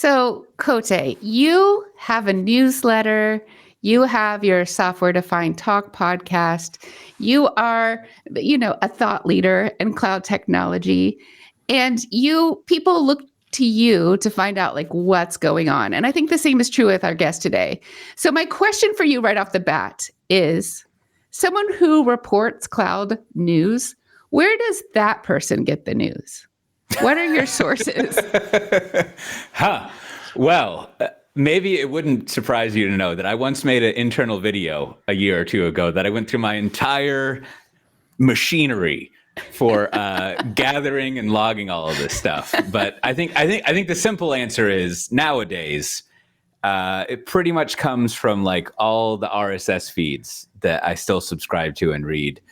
So, Coté, you have a newsletter, you have your software defined talk podcast, you are, a thought leader in cloud technology, and people look to you to find out like what's going on. And I think the same is true with our guest today. So my question for you right off the bat is someone who reports cloud news, where does that person get the news? What are your sources? Well, maybe it wouldn't surprise you to know that I once made an internal video a year or two ago that I went through my entire machinery for gathering and logging all of this stuff. But I think the simple answer is nowadays it pretty much comes from like all the RSS feeds that I still subscribe to and read,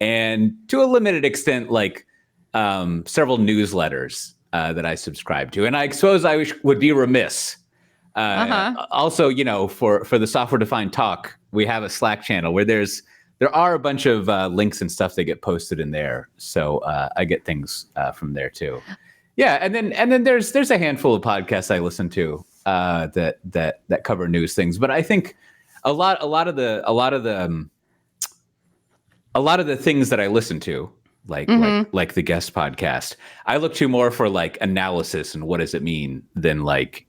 and to a limited extent, like several newsletters that I subscribe to. And I suppose I would be remiss. Also, for the software defined talk, we have a Slack channel where there are a bunch of links and stuff that get posted in there. So I get things from there too. Yeah, and then there's a handful of podcasts I listen to that cover news things. But I think a lot of the things that I listen to, like the guest podcast, I look to more for like analysis and what does it mean than like,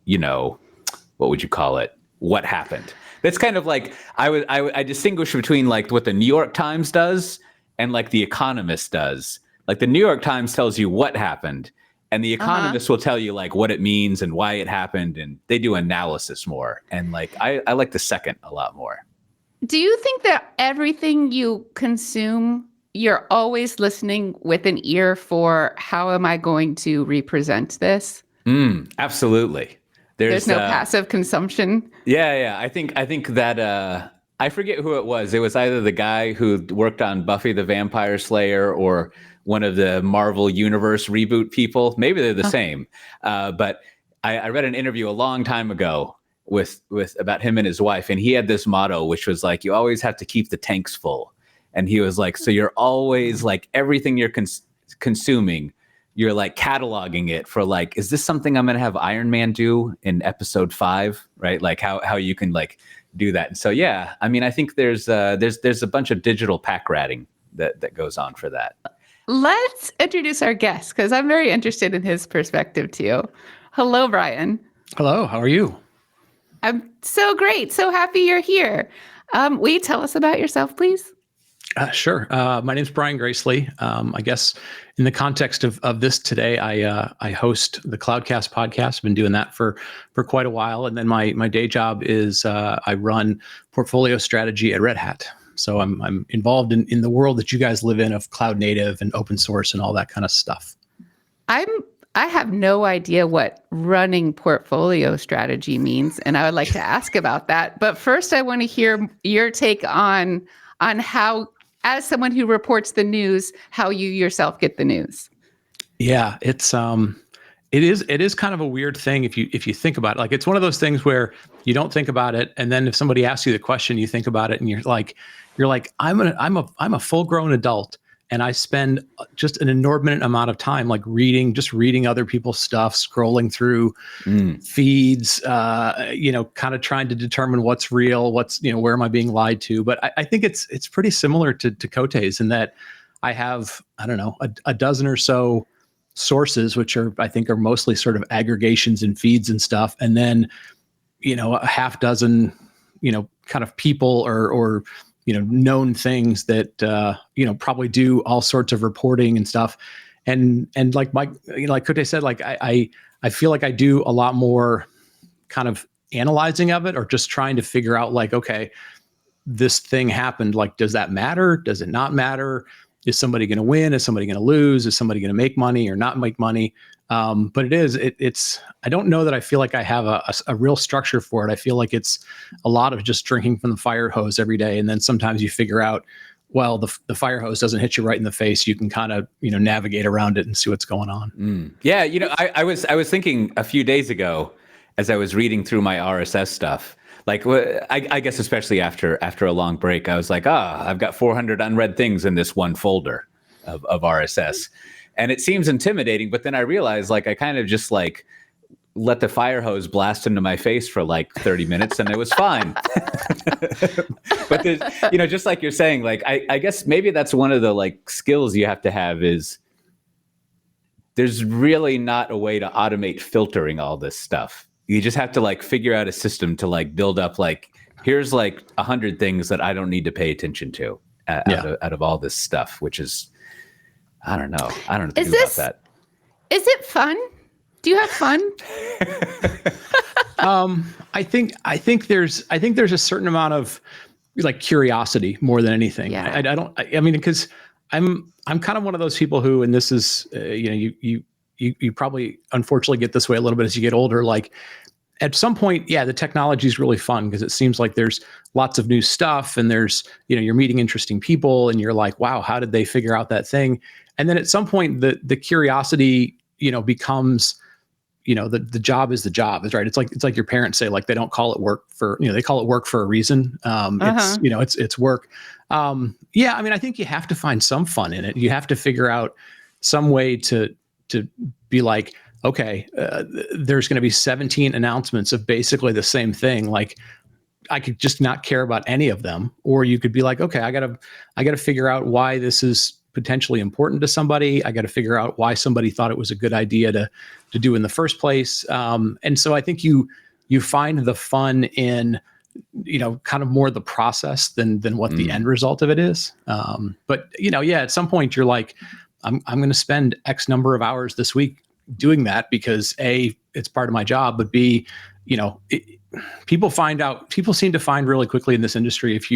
what would you call it? What happened? That's kind of like I distinguish between like what the New York Times does and like the Economist does. Like the New York Times tells you what happened, and the Economist will tell you like what it means and why it happened, and they do analysis more. And like I like the second a lot more. Do you think that everything you consume, you're always listening with an ear for how am I going to represent this? Absolutely. There's no passive consumption. Yeah. I think that I forget who it was. It was either the guy who worked on Buffy the Vampire Slayer or one of the Marvel Universe reboot people. Maybe they're the same. But I read an interview a long time ago with about him and his wife, and he had this motto, which was like, you always have to keep the tanks full. And he was like, so you're always like everything you're consuming, you're like cataloging it for like, is this something I'm going to have Iron Man do in episode 5, right? Like how you can like do that. And so, yeah, I mean, I think there's a bunch of digital pack ratting that goes on for that. Let's introduce our guest, because I'm very interested in his perspective too. Hello, Brian. Hello, how are you? I'm so great. So happy you're here. Will you tell us about yourself, please? Sure. My name's Brian Gracley. I guess in the context of this today, I host the Cloudcast podcast. I've been doing that for quite a while. And then my day job is I run portfolio strategy at Red Hat. So I'm involved in the world that you guys live in of cloud native and open source and all that kind of stuff. I have no idea what running portfolio strategy means, and I would like to ask about that. But first, I want to hear your take on how, as someone who reports the news, how you yourself get the news. Yeah, it is kind of a weird thing if you think about it. Like, it's one of those things where you don't think about it, and then if somebody asks you the question, you think about it, and you're like, I'm a full grown adult. And I spend just an inordinate amount of time like reading other people's stuff, scrolling through feeds, kind of trying to determine what's real, where am I being lied to. But I think it's pretty similar to Coté's in that I have, I don't know, a dozen or so sources, which I think are mostly sort of aggregations and feeds and stuff. And then, a half dozen, kind of people or known things that, probably do all sorts of reporting and stuff. And like Mike, like Coté said, like I feel like I do a lot more kind of analyzing of it or just trying to figure out like, okay, this thing happened. Like, does that matter? Does it not matter? Is somebody going to win? Is somebody going to lose? Is somebody going to make money or not make money? But it's, I don't know that I feel like I have a real structure for it. I feel like it's a lot of just drinking from the fire hose every day. And then sometimes you figure out, well, the fire hose doesn't hit you right in the face. You can kind of, navigate around it and see what's going on. Yeah. I was thinking a few days ago as I was reading through my RSS stuff, like I guess, especially after a long break, I was like, I've got 400 unread things in this one folder of RSS. And it seems intimidating, but then I realized like I kind of just like let the fire hose blast into my face for like 30 minutes and it was fine. But there's, just like you're saying, like, I guess maybe that's one of the like skills you have to have is there's really not a way to automate filtering all this stuff. You just have to like figure out a system to like build up, like, here's like 100 things that I don't need to pay attention to out of all this stuff, which is, I don't know. I don't know what to do about that. Is it fun? Do you have fun? I think there's a certain amount of like curiosity more than anything. Yeah. I mean, because I'm kind of one of those people who, and this is, you probably unfortunately get this way a little bit as you get older. Like at some point, the technology is really fun because it seems like there's lots of new stuff and there's, you're meeting interesting people and you're like, wow, how did they figure out that thing? And then at some point the curiosity, becomes, the job is the job, is right. It's like your parents say, like, they don't call it work for, they call it work for a reason. It's work. I mean, I think you have to find some fun in it. You have to figure out some way to be like, okay, there's going to be 17 announcements of basically the same thing. Like, I could just not care about any of them, or you could be like, okay, I gotta figure out why this is potentially important to somebody. I got to figure out why somebody thought it was a good idea to do in the first place. And so I think you find the fun in, kind of more the process than what the end result of it is. But at some point you're like, I'm going to spend X number of hours this week doing that because A, it's part of my job, but B, people seem to find really quickly in this industry, if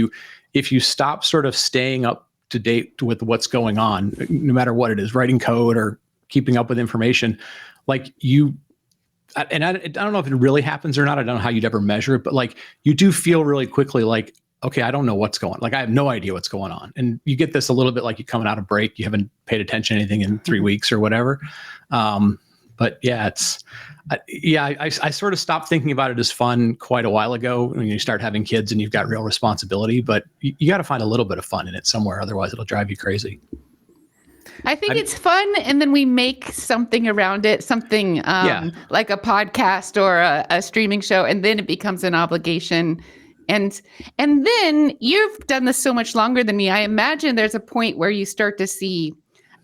you stop sort of staying up to date with what's going on, no matter what it is, writing code or keeping up with information, like I don't know if it really happens or not. I don't know how you'd ever measure it, but like you do feel really quickly like, okay, I don't know what's going on. Like I have no idea what's going on. And you get this a little bit like you're coming out of break. You haven't paid attention to anything in 3 weeks or whatever. But yeah, I sort of stopped thinking about it as fun quite a while ago when you start having kids and you've got real responsibility, but you got to find a little bit of fun in it somewhere. Otherwise it'll drive you crazy. I think it's fun. And then we make something around it, something like a podcast or a streaming show. And then it becomes an obligation. And then you've done this so much longer than me. I imagine there's a point where you start to see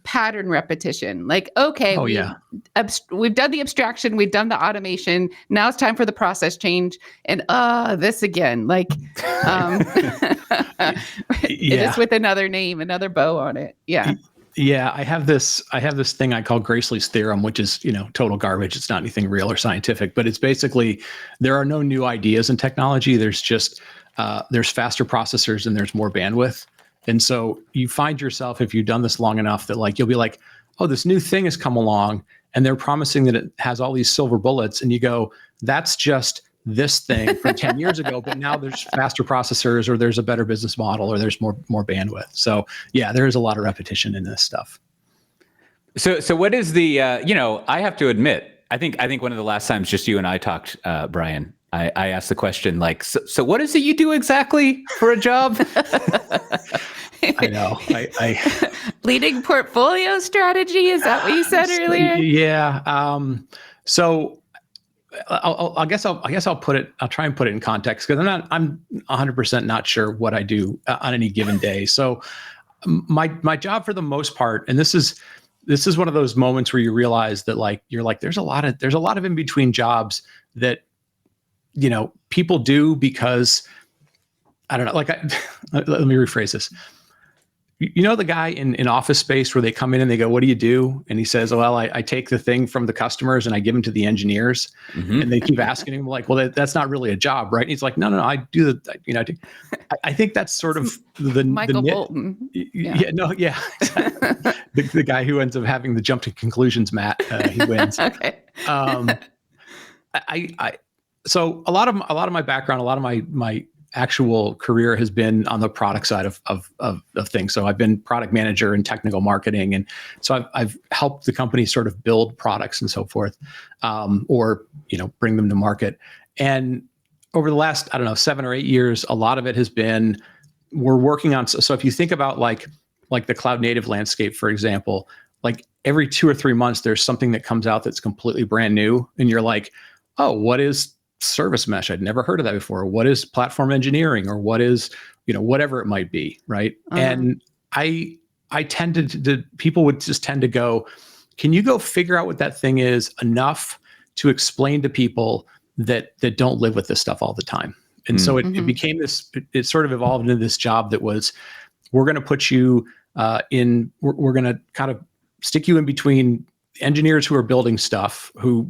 pattern repetition. Like, okay, we've done the abstraction, we've done the automation. Now it's time for the process change. And this again, like, it is with another name, another bow on it. Yeah. Yeah, I have this thing I call Gracley's theorem, which is, total garbage. It's not anything real or scientific, but it's basically there are no new ideas in technology. There's just there's faster processors and there's more bandwidth. And so you find yourself, if you've done this long enough, that like you'll be like, oh, this new thing has come along and they're promising that it has all these silver bullets, and you go, that's just this thing from 10 years ago, but now there's faster processors, or there's a better business model, or there's more bandwidth. So yeah, there is a lot of repetition in this stuff. So what is the, I have to admit, I think one of the last times just you and I talked, Brian, I asked the question, like, so what is it you do exactly for a job? I know. I Leading portfolio strategy. Is that what you said earlier? Yeah. So I guess I'll put it. I'll try and put it in context because I'm 100% not sure what I do on any given day. So my job for the most part, and this is one of those moments where you realize that like you're like there's a lot of in between jobs that people do because I don't know. Like let me rephrase this. The guy in Office Space where they come in and they go, what do you do? And he says, well, I take the thing from the customers and I give them to the engineers. Mm-hmm. And they keep asking him like, well, that's not really a job, right? And he's like, no, I do I think that's sort of the Michael Bolton. Yeah. The guy who ends up having the jump to conclusions, Matt, he wins. Okay. So a lot of my background, a lot of my actual career has been on the product side of things. So I've been product manager and technical marketing. And so I've helped the company sort of build products and so forth, or, bring them to market. And over the last, 7 or 8 years, a lot of it has been, we're working on, so if you think about like the cloud native landscape, for example, like every 2 or 3 months, there's something that comes out that's completely brand new. And you're like, oh, what is service mesh? I'd never heard of that before. What is platform engineering, or what is, whatever it might be. Right. And I tended to, people would just tend to go, can you go figure out what that thing is enough to explain to people that don't live with this stuff all the time? And so it became this, it sort of evolved into this job that was, we're going to put you we're going to kind of stick you in between engineers who are building stuff, who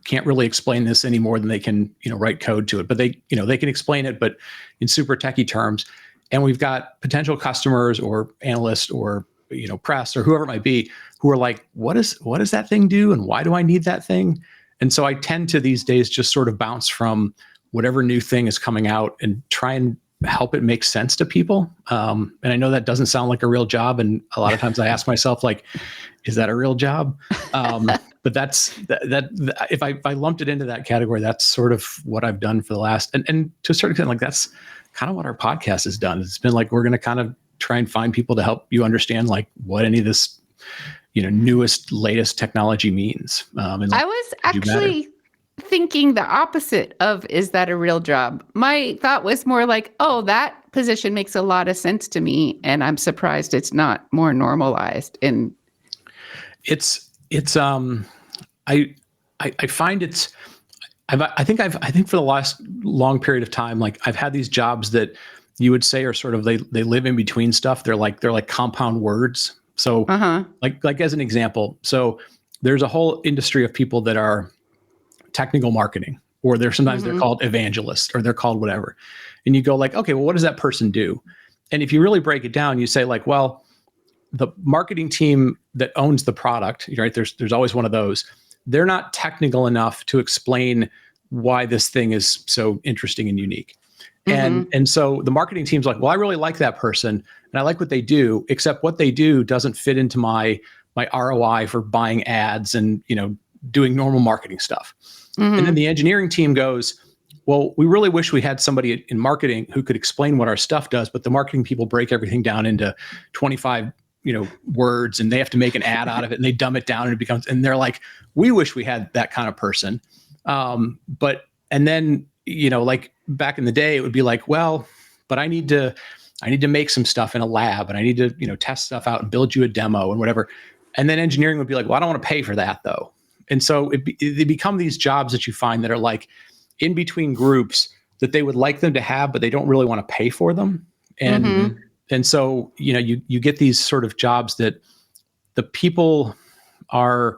can't really explain this any more than they can, write code to it, but they can explain it, but in super techie terms. And we've got potential customers or analysts or, press or whoever it might be, who are like, what does that thing do? And why do I need that thing? And so I tend to these days just sort of bounce from whatever new thing is coming out and try and help it make sense to people. And I know that doesn't sound like a real job. And a lot of times I ask myself, like, is that a real job? But that's that if I lumped it into that category, that's sort of what I've done for the last, and to a certain extent, like that's kind of what our podcast has done. It's been like, we're going to kind of try and find people to help you understand like what any of this, newest, latest technology means. And like, I was actually thinking the opposite of, is that a real job? My thought was more like, oh, that position makes a lot of sense to me, and I'm surprised it's not more normalized. And I find it's, I think for the last long period of time, like I've had these jobs that you would say are sort of, they live in between stuff. They're like compound words. So like as an example, so there's a whole industry of people that are technical marketing, or they're called evangelists, or they're called whatever. And you go like, okay, well, what does that person do? And if you really break it down, you say like, well, the marketing team that owns the product, right? There's always one of those. They're not technical enough to explain why this thing is so interesting and unique. And so the marketing team's like, well, I really like that person and I like what they do, except what they do doesn't fit into my ROI for buying ads and, doing normal marketing stuff. And then the engineering team goes, well, we really wish we had somebody in marketing who could explain what our stuff does, but the marketing people break everything down into 25, words, and they have to make an ad out of it, and they dumb it down, and it becomes, and they're like, we wish we had that kind of person. And then, like back in the day, it would be like, well, but I need to make some stuff in a lab, and I need to, test stuff out and build you a demo and whatever. And then engineering would be like, well, I don't want to pay for that though. And so they become these jobs that you find that are like in between groups that they would like them to have, but they don't really want to pay for them. And so, you get these sort of jobs that the people are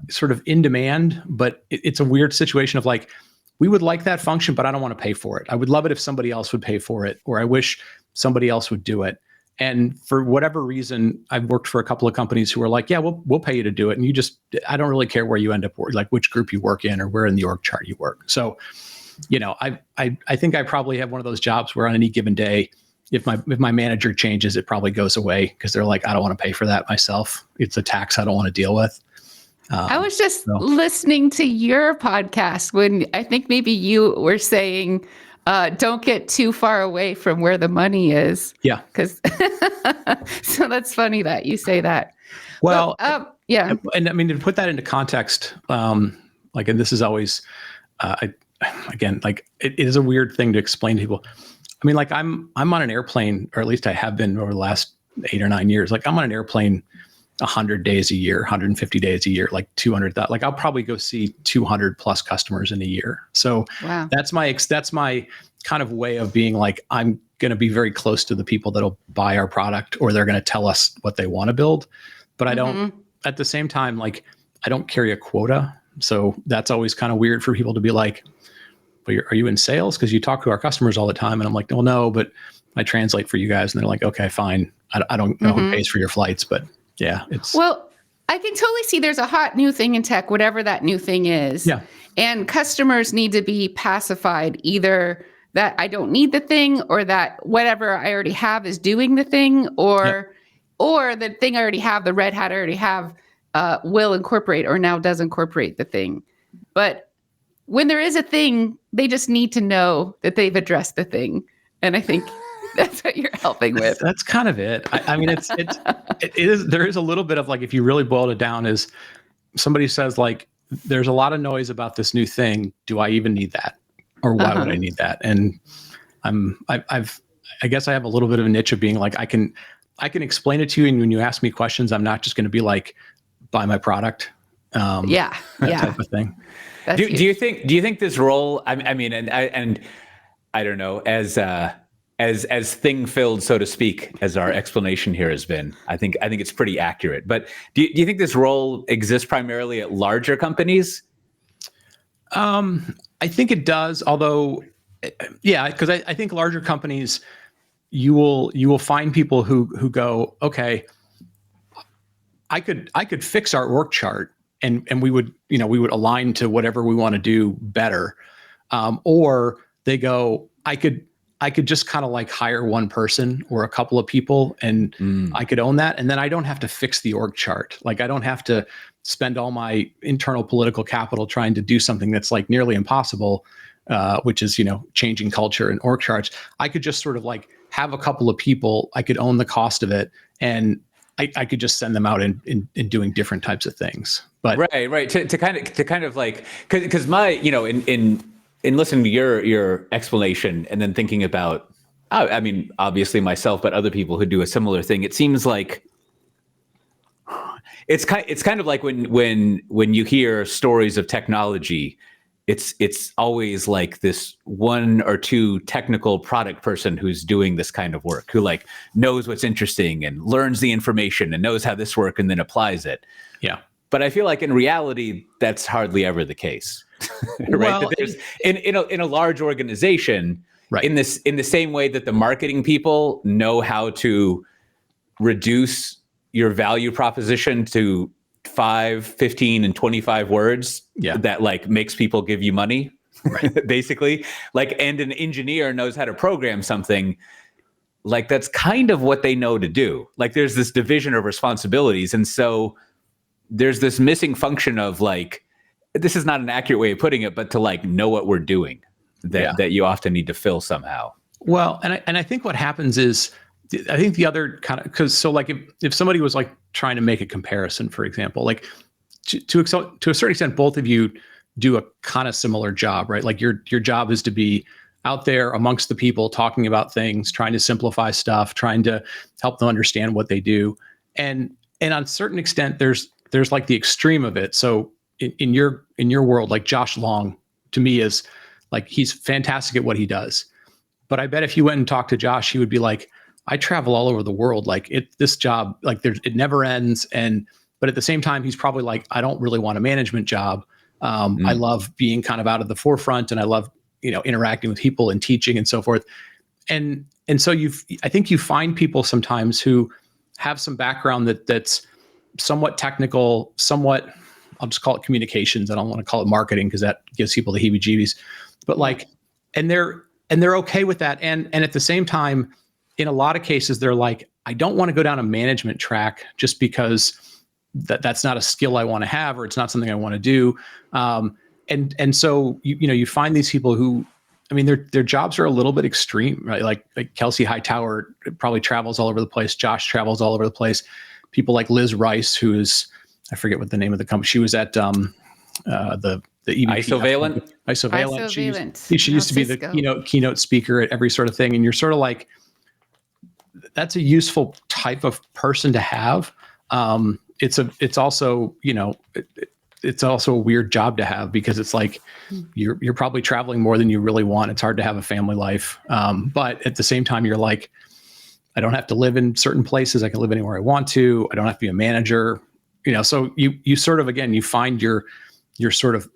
sort of in demand, but it's a weird situation of like, we would like that function, but I don't want to pay for it. I would love it if somebody else would pay for it, or I wish somebody else would do it. And for whatever reason, I've worked for a couple of companies who are like, yeah, we'll pay you to do it. And I don't really care where you end up, like which group you work in or where in the org chart you work. So, I think I probably have one of those jobs where on any given day, if my manager changes, it probably goes away because they're like, I don't want to pay for that myself. It's a tax I don't want to deal with. I was just listening to your podcast when I think maybe you were saying, don't get too far away from where the money is. Yeah. So that's funny that you say that. Well, yeah. And I mean, to put that into context, and this is always, again, like it is a weird thing to explain to people. I mean, like I'm on an airplane, or at least I have been over the last 8 or 9 years. Like I'm on an airplane 100 days a year, 150 days a year, like 200. Like I'll probably go see 200 plus customers in a year. So that's my kind of way of being like, I'm going to be very close to the people that'll buy our product, or they're going to tell us what they want to build. But I don't, at the same time, like I don't carry a quota. So that's always kind of weird for people to be like, but are you in sales? Because you talk to our customers all the time. And I'm like, well, no, but I translate for you guys. And they're like, okay, fine. I don't know who pays for your flights, but yeah, well, I can totally see there's a hot new thing in tech, whatever that new thing is. Yeah. And customers need to be pacified, either that I don't need the thing, or that whatever I already have is doing the thing, or the thing I already have, the red hat I already have, will incorporate or now does incorporate the thing. But when there is a thing, they just need to know that they've addressed the thing. And I think That's what you're helping with. That's kind of it. I mean, it is, there is a little bit of like, if you really boil it down, is somebody says like, there's a lot of noise about this new thing. Do I even need that? Or why would I need that? And I guess I have a little bit of a niche of being like, I can explain it to you. And when you ask me questions, I'm not just going to be like, buy my product. That type of thing. Do you think this role, I mean, and I don't know, as thing filled, so to speak, as our explanation here has been, I think it's pretty accurate. But do you think this role exists primarily at larger companies? I think it does, although, yeah, because I think larger companies, you will find people who go, okay, I could fix our org chart and we would align to whatever we want to do better, or they go, I could just kind of like hire one person or a couple of people and I could own that. And then I don't have to fix the org chart. Like I don't have to spend all my internal political capital trying to do something that's like nearly impossible, which is, changing culture and org charts. I could just sort of like have a couple of people, I could own the cost of it. And I could just send them out in doing different types of things. But right. To kind of like, cause my, in listening to your explanation and then thinking about, I mean, obviously myself, but other people who do a similar thing, it seems like it's kind of like when you hear stories of technology, it's always like this one or two technical product person who's doing this kind of work, who like knows what's interesting and learns the information and knows how this works and then applies it. Yeah. But I feel like in reality, that's hardly ever the case. Right? Well, that there's in a large organization, right, in the same way that the marketing people know how to reduce your value proposition to 5, 15, and 25 words, that like makes people give you money, right? Basically, like, and an engineer knows how to program something. Like that's kind of what they know to do. Like there's this division of responsibilities, and so there's this missing function of like, this is not an accurate way of putting it, but to like know what we're doing, that you often need to fill somehow. Well, and I think what happens is, I think the other kind of, because so like if somebody was like trying to make a comparison, for example, like to a certain extent, both of you do a kind of similar job, right? Like your job is to be out there amongst the people talking about things, trying to simplify stuff, trying to help them understand what they do. And on a certain extent, there's like the extreme of it. So in your world, like Josh Long to me is like, he's fantastic at what he does. But I bet if you went and talked to Josh, he would be like, I travel all over the world. Like this job, like it never ends. But at the same time, he's probably like, I don't really want a management job. I love being kind of out of the forefront, and I love, interacting with people and teaching and so forth. And so I think you find people sometimes who have some background that's somewhat technical, somewhat, I'll just call it communications. I don't want to call it marketing because that gives people the heebie-jeebies. But like, and they're okay with that. And at the same time, in a lot of cases, they're like, I don't want to go down a management track just because that's not a skill I want to have, or it's not something I want to do. And so you find these people who, I mean, their jobs are a little bit extreme, right? Like Kelsey Hightower probably travels all over the place. Josh travels all over the place. People like Liz Rice, who is, I forget what the name of the company. She was at the EVP. Isovalent. She used to be the keynote speaker at every sort of thing. And you're sort of like, that's a useful type of person to have. It's also a weird job to have, because it's like you're probably traveling more than you really want. It's hard to have a family life. But at the same time, you're like, I don't have to live in certain places. I can live anywhere I want to. I don't have to be a manager. So you sort of, again, you find your sort of,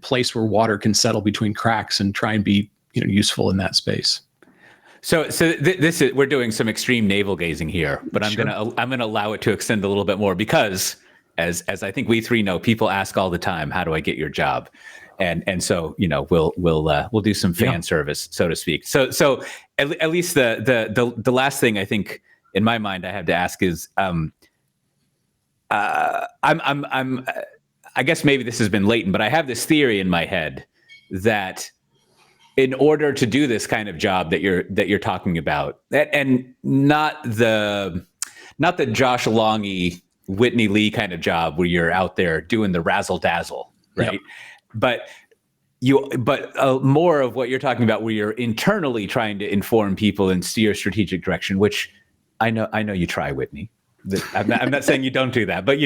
place where water can settle between cracks and try and be, useful in that space. So this is, we're doing some extreme navel gazing here, but I'm gonna allow it to extend a little bit more, because as I think we three know, people ask all the time, how do I get your job? And so we'll do some fan service, so to speak. So at least the last thing I think in my mind I have to ask is I guess maybe this has been latent, but I have this theory in my head that in order to do this kind of job that you're talking about, and not the Josh Longy, Whitney Lee kind of job where you're out there doing the razzle dazzle, right? Yep. But more of what you're talking about, where you're internally trying to inform people and steer strategic direction, which I know you try, Whitney. I'm not saying you don't do that, but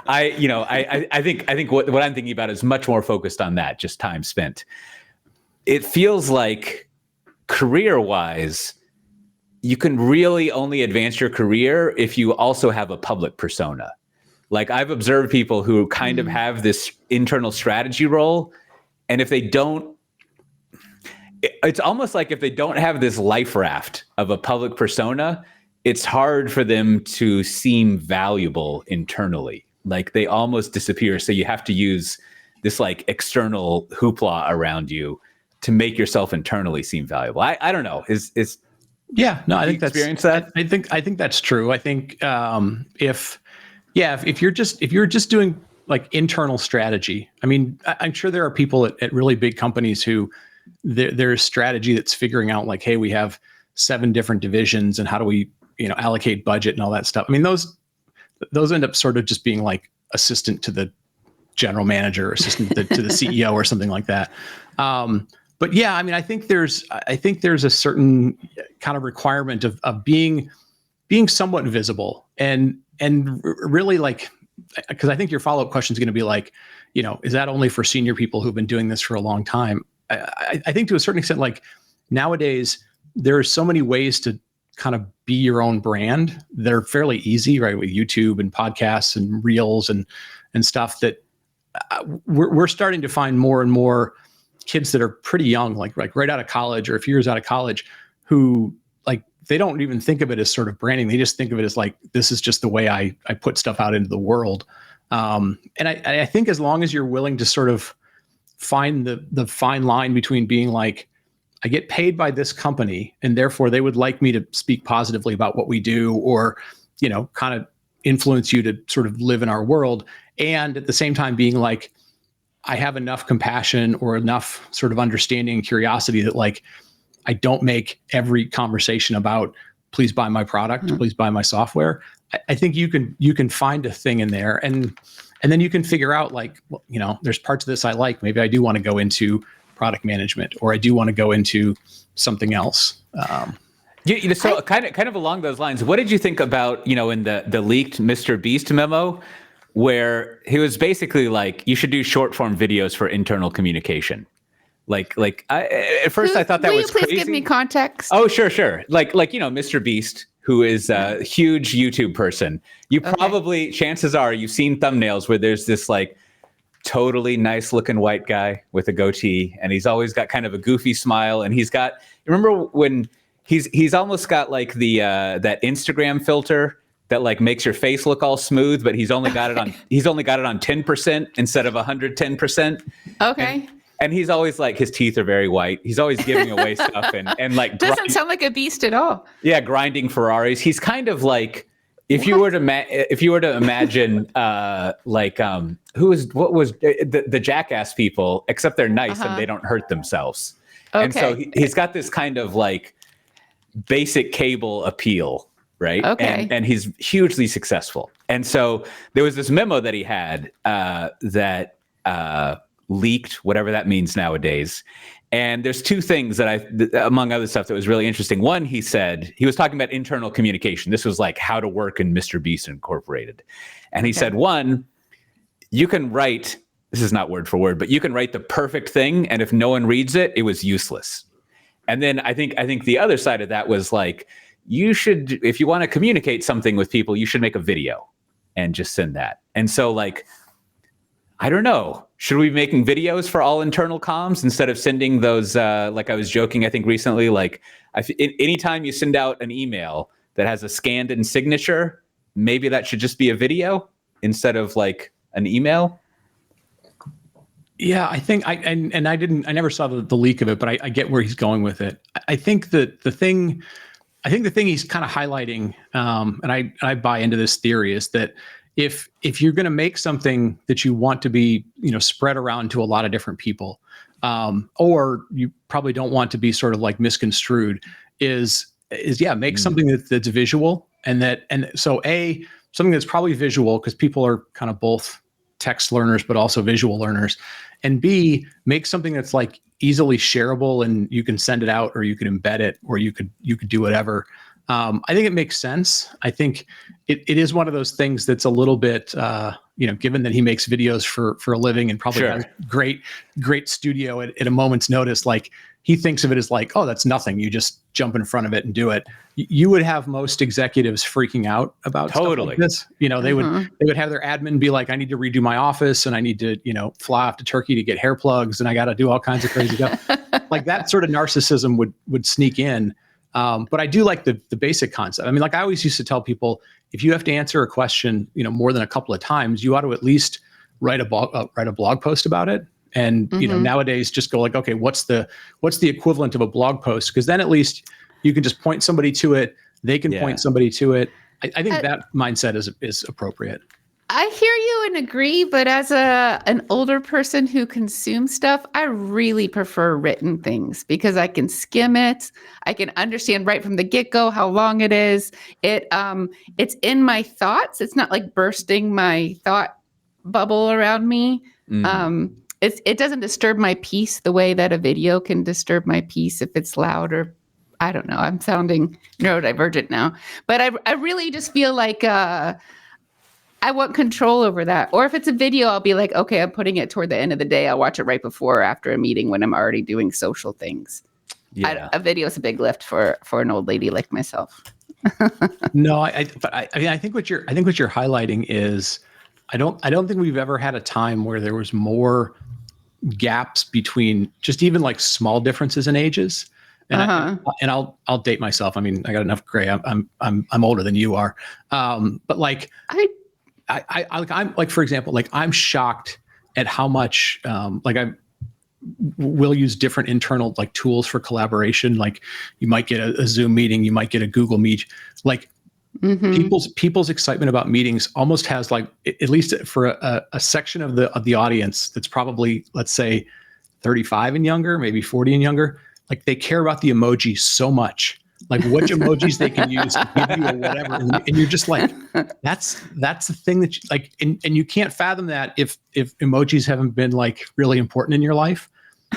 I think what I'm thinking about is much more focused on that, just time spent. It feels like career-wise, you can really only advance your career if you also have a public persona. Like, I've observed people who kind of have this internal strategy role, and if they don't, it's almost like if they don't have this life raft of a public persona, it's hard for them to seem valuable internally. Like, they almost disappear. So you have to use this like external hoopla around you to make yourself internally seem valuable. I don't know. Yeah, no, I think that's experience that. I think that's true. I think if you're just doing like internal strategy, I mean, I'm sure there are people at really big companies who there's strategy that's figuring out like, hey, we have 7 different divisions and how do we, allocate budget and all that stuff. I mean, those end up sort of just being like assistant to the general manager or assistant to the CEO or something like that. But yeah, I mean, I think there's a certain kind of requirement of being somewhat visible and really like, because I think your follow-up question is going to be like, is that only for senior people who've been doing this for a long time? I think to a certain extent, like nowadays, there are so many ways to kind of be your own brand. They're fairly easy, right? With YouTube and podcasts and reels and stuff that we're starting to find more and more kids that are pretty young, like right out of college or a few years out of college, who like, they don't even think of it as sort of branding. They just think of it as like, this is just the way I put stuff out into the world. And I think as long as you're willing to sort of find the fine line between being like, I get paid by this company and therefore they would like me to speak positively about what we do, or, kind of influence you to sort of live in our world. And at the same time being like, I have enough compassion or enough sort of understanding and curiosity that like, I don't make every conversation about, please buy my product, please buy my software. I think you can find a thing in there and then you can figure out like, well, there's parts of this I like. Maybe I do want to go into product management, or I do want to go into something else. So kind of along those lines, what did you think about, in the leaked Mr. Beast memo, where he was basically like, you should do short form videos for internal communication. At first I thought that was crazy. Will you please give me context? Oh, sure. Like, Mr. Beast, who is a huge YouTube person. You probably, chances are you've seen thumbnails where there's this like totally nice looking white guy with a goatee, and he's always got kind of a goofy smile. And he's got, remember when he's almost got like the, that Instagram filter that like makes your face look all smooth, but he's only got it on 10% instead of 110%. Okay. And he's always like, his teeth are very white. He's always giving away stuff and like doesn't sound like a beast at all. Yeah, grinding Ferraris. He's kind of like, if you were to imagine what was the Jackass people, except they're nice and they don't hurt themselves. Okay. And so he's got this kind of like basic cable appeal, right? Okay. And he's hugely successful. And so there was this memo that he had that leaked, whatever that means nowadays. And there's 2 things that among other stuff that was really interesting. One, he said, he was talking about internal communication. This was like how to work in Mr. Beast Incorporated. And he said, 1, you can write, this is not word for word, but you can write the perfect thing. And if no one reads it, it was useless. And then I think the other side of that was like, you should, if you want to communicate something with people, you should make a video and just send that. And so like, I don't know. Should we be making videos for all internal comms instead of sending those, like I was joking, I think recently, like anytime you send out an email that has a scanned in signature, maybe that should just be a video instead of like an email? Yeah, I think I never saw the leak of it, but I get where he's going with it. I think that the thing he's kind of highlighting, and I buy into this theory, is that if you're going to make something that you want to be, spread around to a lot of different people, or you probably don't want to be sort of like misconstrued, is make something that's visual, and so something that's probably visual, because people are kind of both text learners but also visual learners, and B, make something that's like easily shareable and you can send it out, or you could embed it, or you could do whatever. I think it makes sense. I think it is one of those things that's a little bit, given that he makes videos for a living and probably has great studio at a moment's notice, like he thinks of it as like, oh, that's nothing. You just jump in front of it and do it. You would have most executives freaking out about stuff like this. They would have their admin be like, I need to redo my office, and I need to, fly off to Turkey to get hair plugs, and I got to do all kinds of crazy stuff. Like that sort of narcissism would sneak in. But I do like the basic concept. I mean, like I always used to tell people, if you have to answer a question, more than a couple of times, you ought to at least write a blog post about it. And nowadays, just go like, okay, what's the equivalent of a blog post? Because then at least you can just point somebody to it. They can point somebody to it. I think that mindset is appropriate. I hear you and agree, but as an older person who consumes stuff, I really prefer written things because I can skim it. I can understand right from the get-go how long it is. It's in my thoughts. It's not like bursting my thought bubble around me. It doesn't disturb my peace the way that a video can disturb my peace if it's loud, or I don't know. I'm sounding neurodivergent now, but I really just feel like I want control over that. Or if it's a video, I'll be like, okay, I'm putting it toward the end of the day. I'll watch it right before or after a meeting when I'm already doing social things. Yeah. A video is a big lift for an old lady like myself. No, I think what you're highlighting is, I don't think we've ever had a time where there was more gaps between just even like small differences in ages. And I'll date myself. I mean, I got enough gray. I'm older than you are. But like I'm like, for example, like I'm shocked at how much we'll use different internal like tools for collaboration. Like you might get a Zoom meeting, you might get a Google Meet. Like people's excitement about meetings almost has like, at least for a section of the audience that's probably, let's say 35 and younger, maybe 40 and younger, like they care about the emojis so much. Like which emojis they can use to give you or whatever. And you're just like, that's the thing that you, like, and you can't fathom that if emojis haven't been like really important in your life.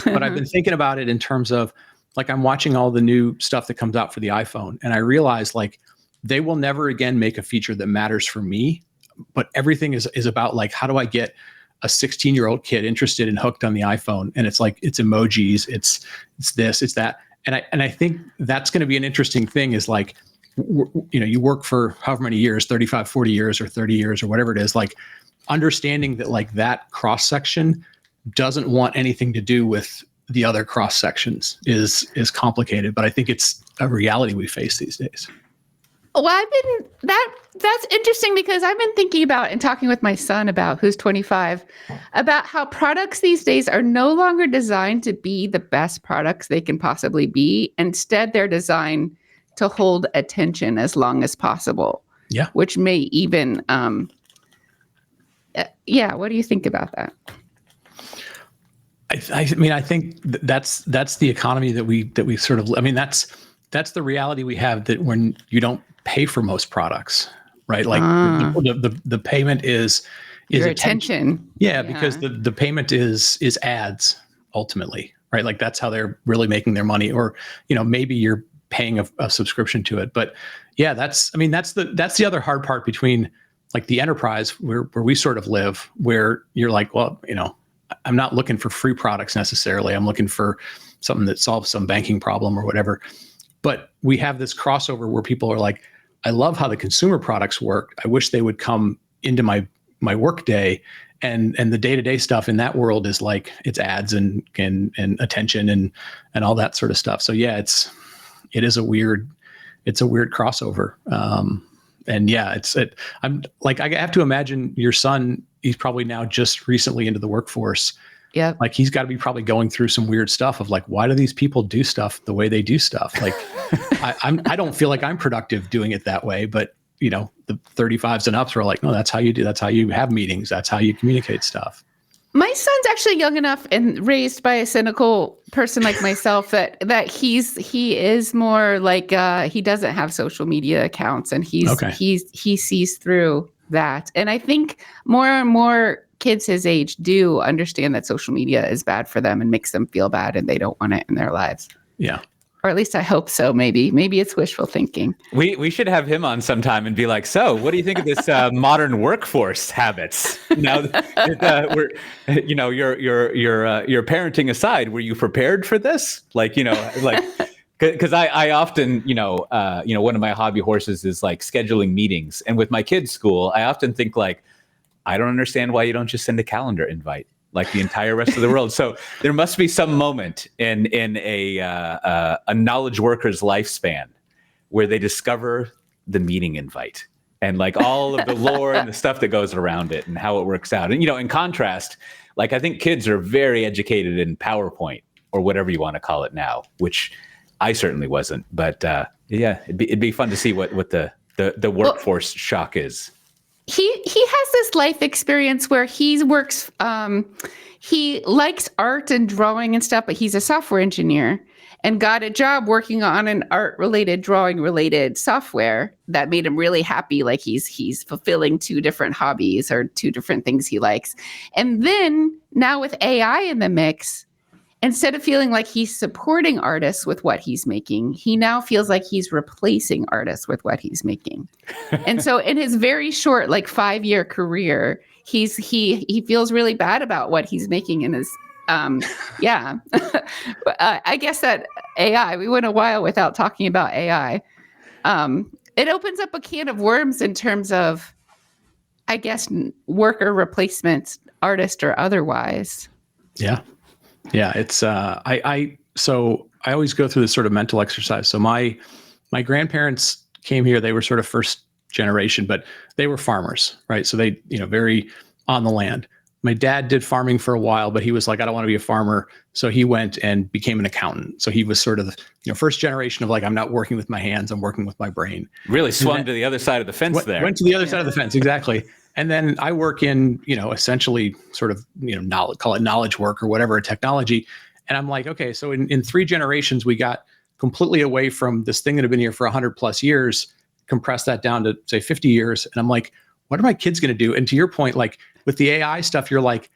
But I've been thinking about it in terms of like, I'm watching all the new stuff that comes out for the iPhone. And I realize like, they will never again make a feature that matters for me, but everything is about like, how do I get a 16-year-old kid interested and hooked on the iPhone? And it's like, it's emojis, it's this, it's that. And I think that's going to be an interesting thing is like, you work for however many years, 35, 40 years or 30 years or whatever it is, like understanding that like that cross section doesn't want anything to do with the other cross sections is complicated, but I think it's a reality we face these days. Well, that's interesting because I've been thinking about and talking with my son about, who's 25, about how products these days are no longer designed to be the best products they can possibly be. Instead, they're designed to hold attention as long as possible. Yeah. Which may even, what do you think about that? I mean, I think that's the economy that we sort of, I mean, that's the reality we have, that when you don't pay for most products, right? Like the payment is your attention. Yeah, because the payment is ads ultimately, right? Like that's how they're really making their money, or maybe you're paying a subscription to it. But yeah, that's the other hard part between like the enterprise where we sort of live, where you're like, well, I'm not looking for free products necessarily. I'm looking for something that solves some banking problem or whatever. But we have this crossover where people are like, I love how the consumer products work. I wish they would come into my work day, and the day-to-day stuff in that world is like, it's ads and attention and all that sort of stuff. So yeah, it is a weird crossover. And yeah, I'm like, I have to imagine your son, he's probably now just recently into the workforce. Yeah. Like he's got to be probably going through some weird stuff of like, why do these people do stuff the way they do stuff? Like I don't feel like I'm productive doing it that way, but the 35s and ups are like, no, that's how you do. That's how you have meetings. That's how you communicate stuff. My son's actually young enough and raised by a cynical person like myself that he is more like he doesn't have social media accounts, and he sees through that. And I think more and more kids his age do understand that social media is bad for them and makes them feel bad, and they don't want it in their lives. Yeah. Or at least I hope so. Maybe it's wishful thinking. We should have him on sometime and be like, so what do you think of this modern workforce habits? Now that we're, your parenting aside, were you prepared for this? Because I often, one of my hobby horses is like scheduling meetings. And with my kids' school, I often think like, I don't understand why you don't just send a calendar invite like the entire rest of the world. So there must be some moment in a knowledge worker's lifespan where they discover the meeting invite and like all of the lore and the stuff that goes around it and how it works out. And, in contrast, like I think kids are very educated in PowerPoint or whatever you want to call it now, which I certainly wasn't. But it'd be fun to see what the workforce shock is. He has this life experience where he works. He likes art and drawing and stuff, but he's a software engineer and got a job working on an art-related, drawing-related software that made him really happy. Like he's fulfilling two different hobbies or two different things he likes. And then now with AI in the mix, instead of feeling like he's supporting artists with what he's making, he now feels like he's replacing artists with what he's making. And so in his very short, like 5-year career, he feels really bad about what he's making in his, I guess that AI, we went a while without talking about AI. It opens up a can of worms in terms of, I guess, worker replacements, artist or otherwise. Yeah. Yeah, it's so I always go through this sort of mental exercise. So my grandparents came here, they were sort of first generation, but they were farmers, right? So they, very on the land. My dad did farming for a while, but he was like, I don't want to be a farmer. So he went and became an accountant. So he was sort of the, first generation of like, I'm not working with my hands, I'm working with my brain. Really swung to the other side of the fence there. Went to the other side of the fence, exactly. And then I work in, essentially sort of, call it knowledge work or whatever, technology. And I'm like, okay, so in 3 generations, we got completely away from this thing that had been here for 100 plus years, compress that down to say 50 years. And I'm like, what are my kids going to do? And to your point, like with the AI stuff, you're like,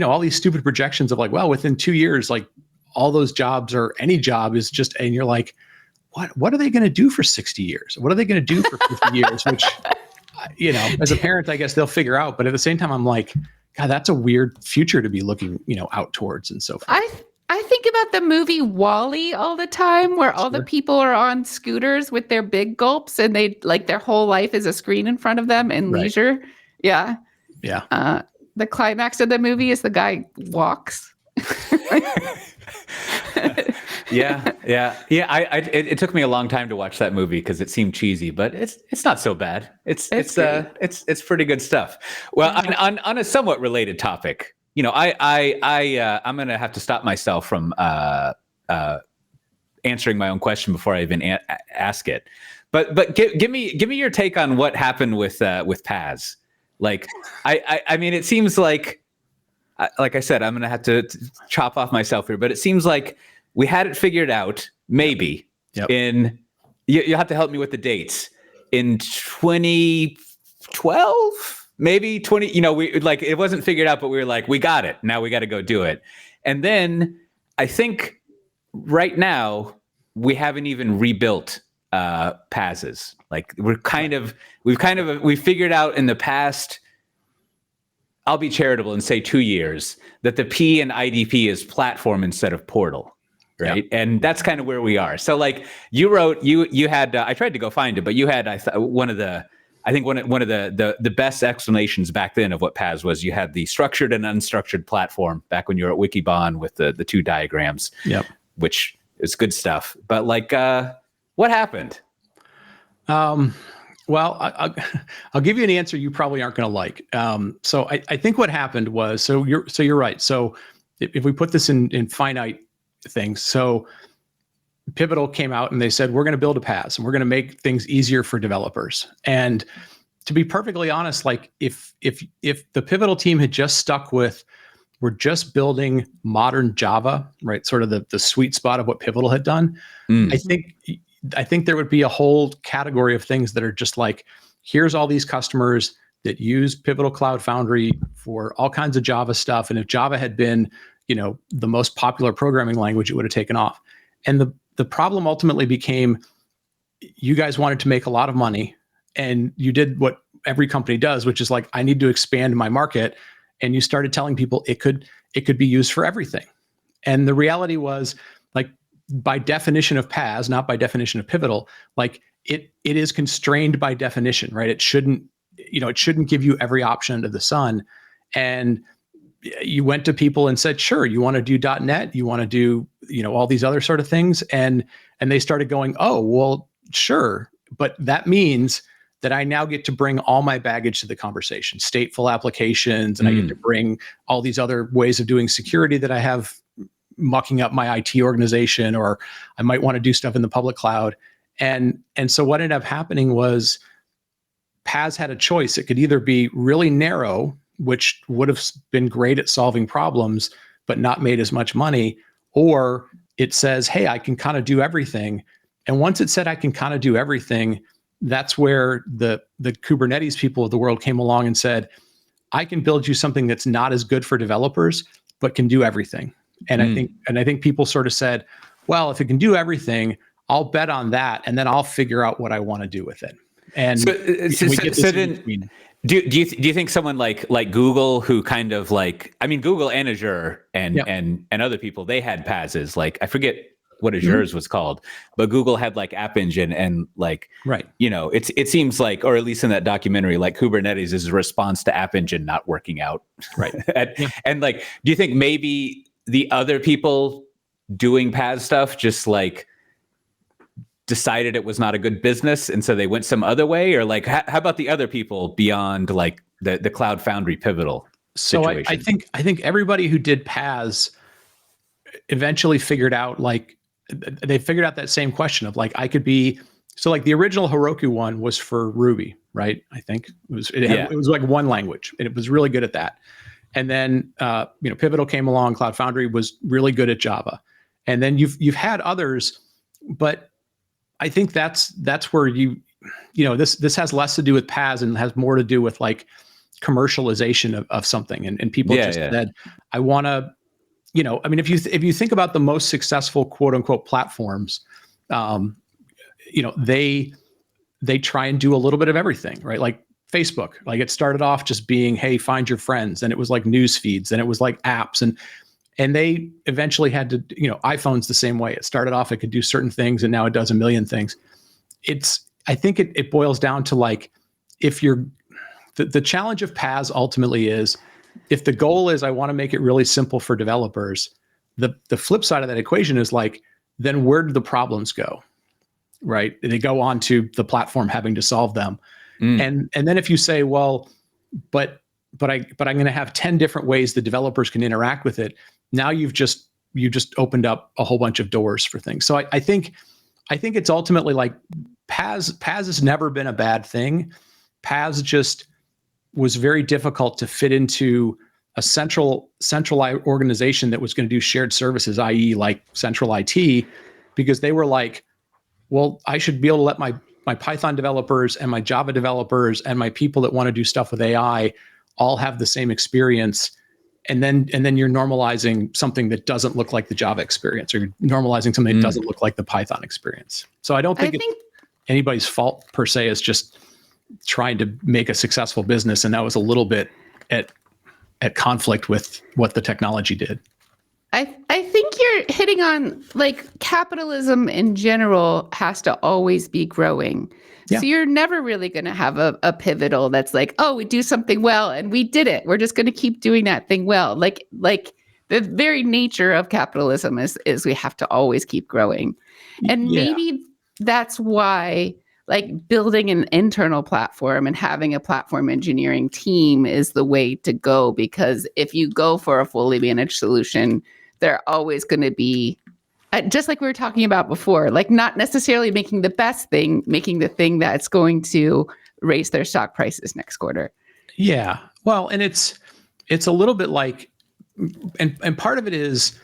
all these stupid projections of like, well, within 2 years, like all those jobs or any job is just, and you're like, what are they going to do for 60 years? What are they going to do for 50 years? Which, as a parent, I guess they'll figure out. But at the same time, I'm like, God, that's a weird future to be looking, out towards and so forth. I think about the movie WALL-E all the time, where all the people are on scooters with their big gulps and they like their whole life is a screen in front of them in leisure. Yeah. Yeah. The climax of the movie is the guy walks. Yeah. It took me a long time to watch that movie because it seemed cheesy, but it's not so bad. It's pretty good stuff. Well, on a somewhat related topic, I'm gonna have to stop myself from answering my own question before I even ask it. But give me your take on what happened with PaaS. Like, I mean, it seems like I said, I'm gonna have to chop off myself here, but it seems like we had it figured out, maybe. Yep. You'll have to help me with the dates. In 2012, maybe 20. We like it wasn't figured out, but we were like, we got it. Now we got to go do it. And then I think right now we haven't even rebuilt PaaSes. Like we've figured out in the past. I'll be charitable and say 2 years that the P in IDP is platform instead of portal. Right. Yep. And that's kind of where we are. So like you wrote, you had, I tried to go find it, but you had, one of the best explanations back then of what PaaS was. You had the structured and unstructured platform back when you were at Wikibon with the 2 diagrams, which is good stuff. But like, what happened? Well, I'll give you an answer you probably aren't going to like. So I think what happened was, so you're right. So if we put this in finite things. So Pivotal came out and they said, we're going to build a PaaS and we're going to make things easier for developers. And to be perfectly honest, like if the Pivotal team had just stuck with were just building modern Java, right? Sort of the sweet spot of what Pivotal had done. I think there would be a whole category of things that are just like, here's all these customers that use Pivotal Cloud Foundry for all kinds of Java stuff. And if Java had been, the most popular programming language, it would have taken off. And the problem ultimately became, you guys wanted to make a lot of money, and you did what every company does, which is like, I need to expand my market. And you started telling people it could be used for everything. And the reality was, like, by definition of PaaS, not by definition of Pivotal, like it is constrained by definition, right? It shouldn't give you every option under the sun. And you went to people and said, sure, you want to do .NET, you want to do, all these other sort of things. And they started going, oh, well, sure. But that means that I now get to bring all my baggage to the conversation, stateful applications, and I get to bring all these other ways of doing security that I have mucking up my IT organization, or I might want to do stuff in the public cloud. And so what ended up happening was PaaS had a choice. It could either be really narrow, which would have been great at solving problems, but not made as much money, or it says, hey, I can kind of do everything. And once it said I can kind of do everything, that's where the Kubernetes people of the world came along and said, I can build you something that's not as good for developers, but can do everything. And I think people sort of said, well, if it can do everything, I'll bet on that, and then I'll figure out what I want to do with it. And do you think someone like Google, who kind of like, I mean, Google and Azure and other people, they had PaaSes. Like, I forget what Azure's was called, but Google had like App Engine, and like, right. It seems like, or at least in that documentary, like Kubernetes is a response to App Engine not working out. Right. And like, do you think maybe the other people doing PaaS stuff just like decided it was not a good business, and so they went some other way? Or like, how about the other people beyond like the Cloud Foundry Pivotal situation? So I think everybody who did PaaS eventually figured out, like, they figured out that same question of like, I could be, so like the original Heroku one was for Ruby, right? I think it was like one language, and it was really good at that. And then Pivotal came along. Cloud Foundry was really good at Java, and then you've had others, but I think that's where this has less to do with PaaS and has more to do with like commercialization of something, and people said, I want to. If you think about the most successful quote unquote platforms, they try and do a little bit of everything, right? Like Facebook, like it started off just being, hey, find your friends. And it was like news feeds, and it was like apps, and they eventually had to, iPhone's the same way. It started off, it could do certain things, and now it does a million things. I think it boils down to like, if you're, the challenge of PaaS ultimately is, if the goal is I want to make it really simple for developers, the flip side of that equation is like, then where do the problems go, right? They go on to the platform having to solve them. And then if you say, well, but I'm going to have 10 different ways the developers can interact with it, now you just opened up a whole bunch of doors for things. So I think it's ultimately like PaaS has never been a bad thing. PaaS just was very difficult to fit into a centralized organization that was going to do shared services, i.e. like central IT, because they were like, well, I should be able to let my Python developers and my Java developers and my people that want to do stuff with AI all have the same experience. And then you're normalizing something that doesn't look like the Java experience, or you're normalizing something that doesn't look like the Python experience. So I don't think it's anybody's fault per se. It's just trying to make a successful business, and that was a little bit at conflict with what the technology did. I think you're hitting on, like, capitalism in general has to always be growing. Yeah. So you're never really going to have a pivotal that's like, oh, we do something well and we did it. We're just going to keep doing that thing well. Like the very nature of capitalism is we have to always keep growing. And maybe that's why, like, building an internal platform and having a platform engineering team is the way to go, because if you go for a fully managed solution, they're always going to be, just like we were talking about before, like not necessarily making the best thing, making the thing that's going to raise their stock prices next quarter. Yeah. Well, and it's a little bit like and part of it is,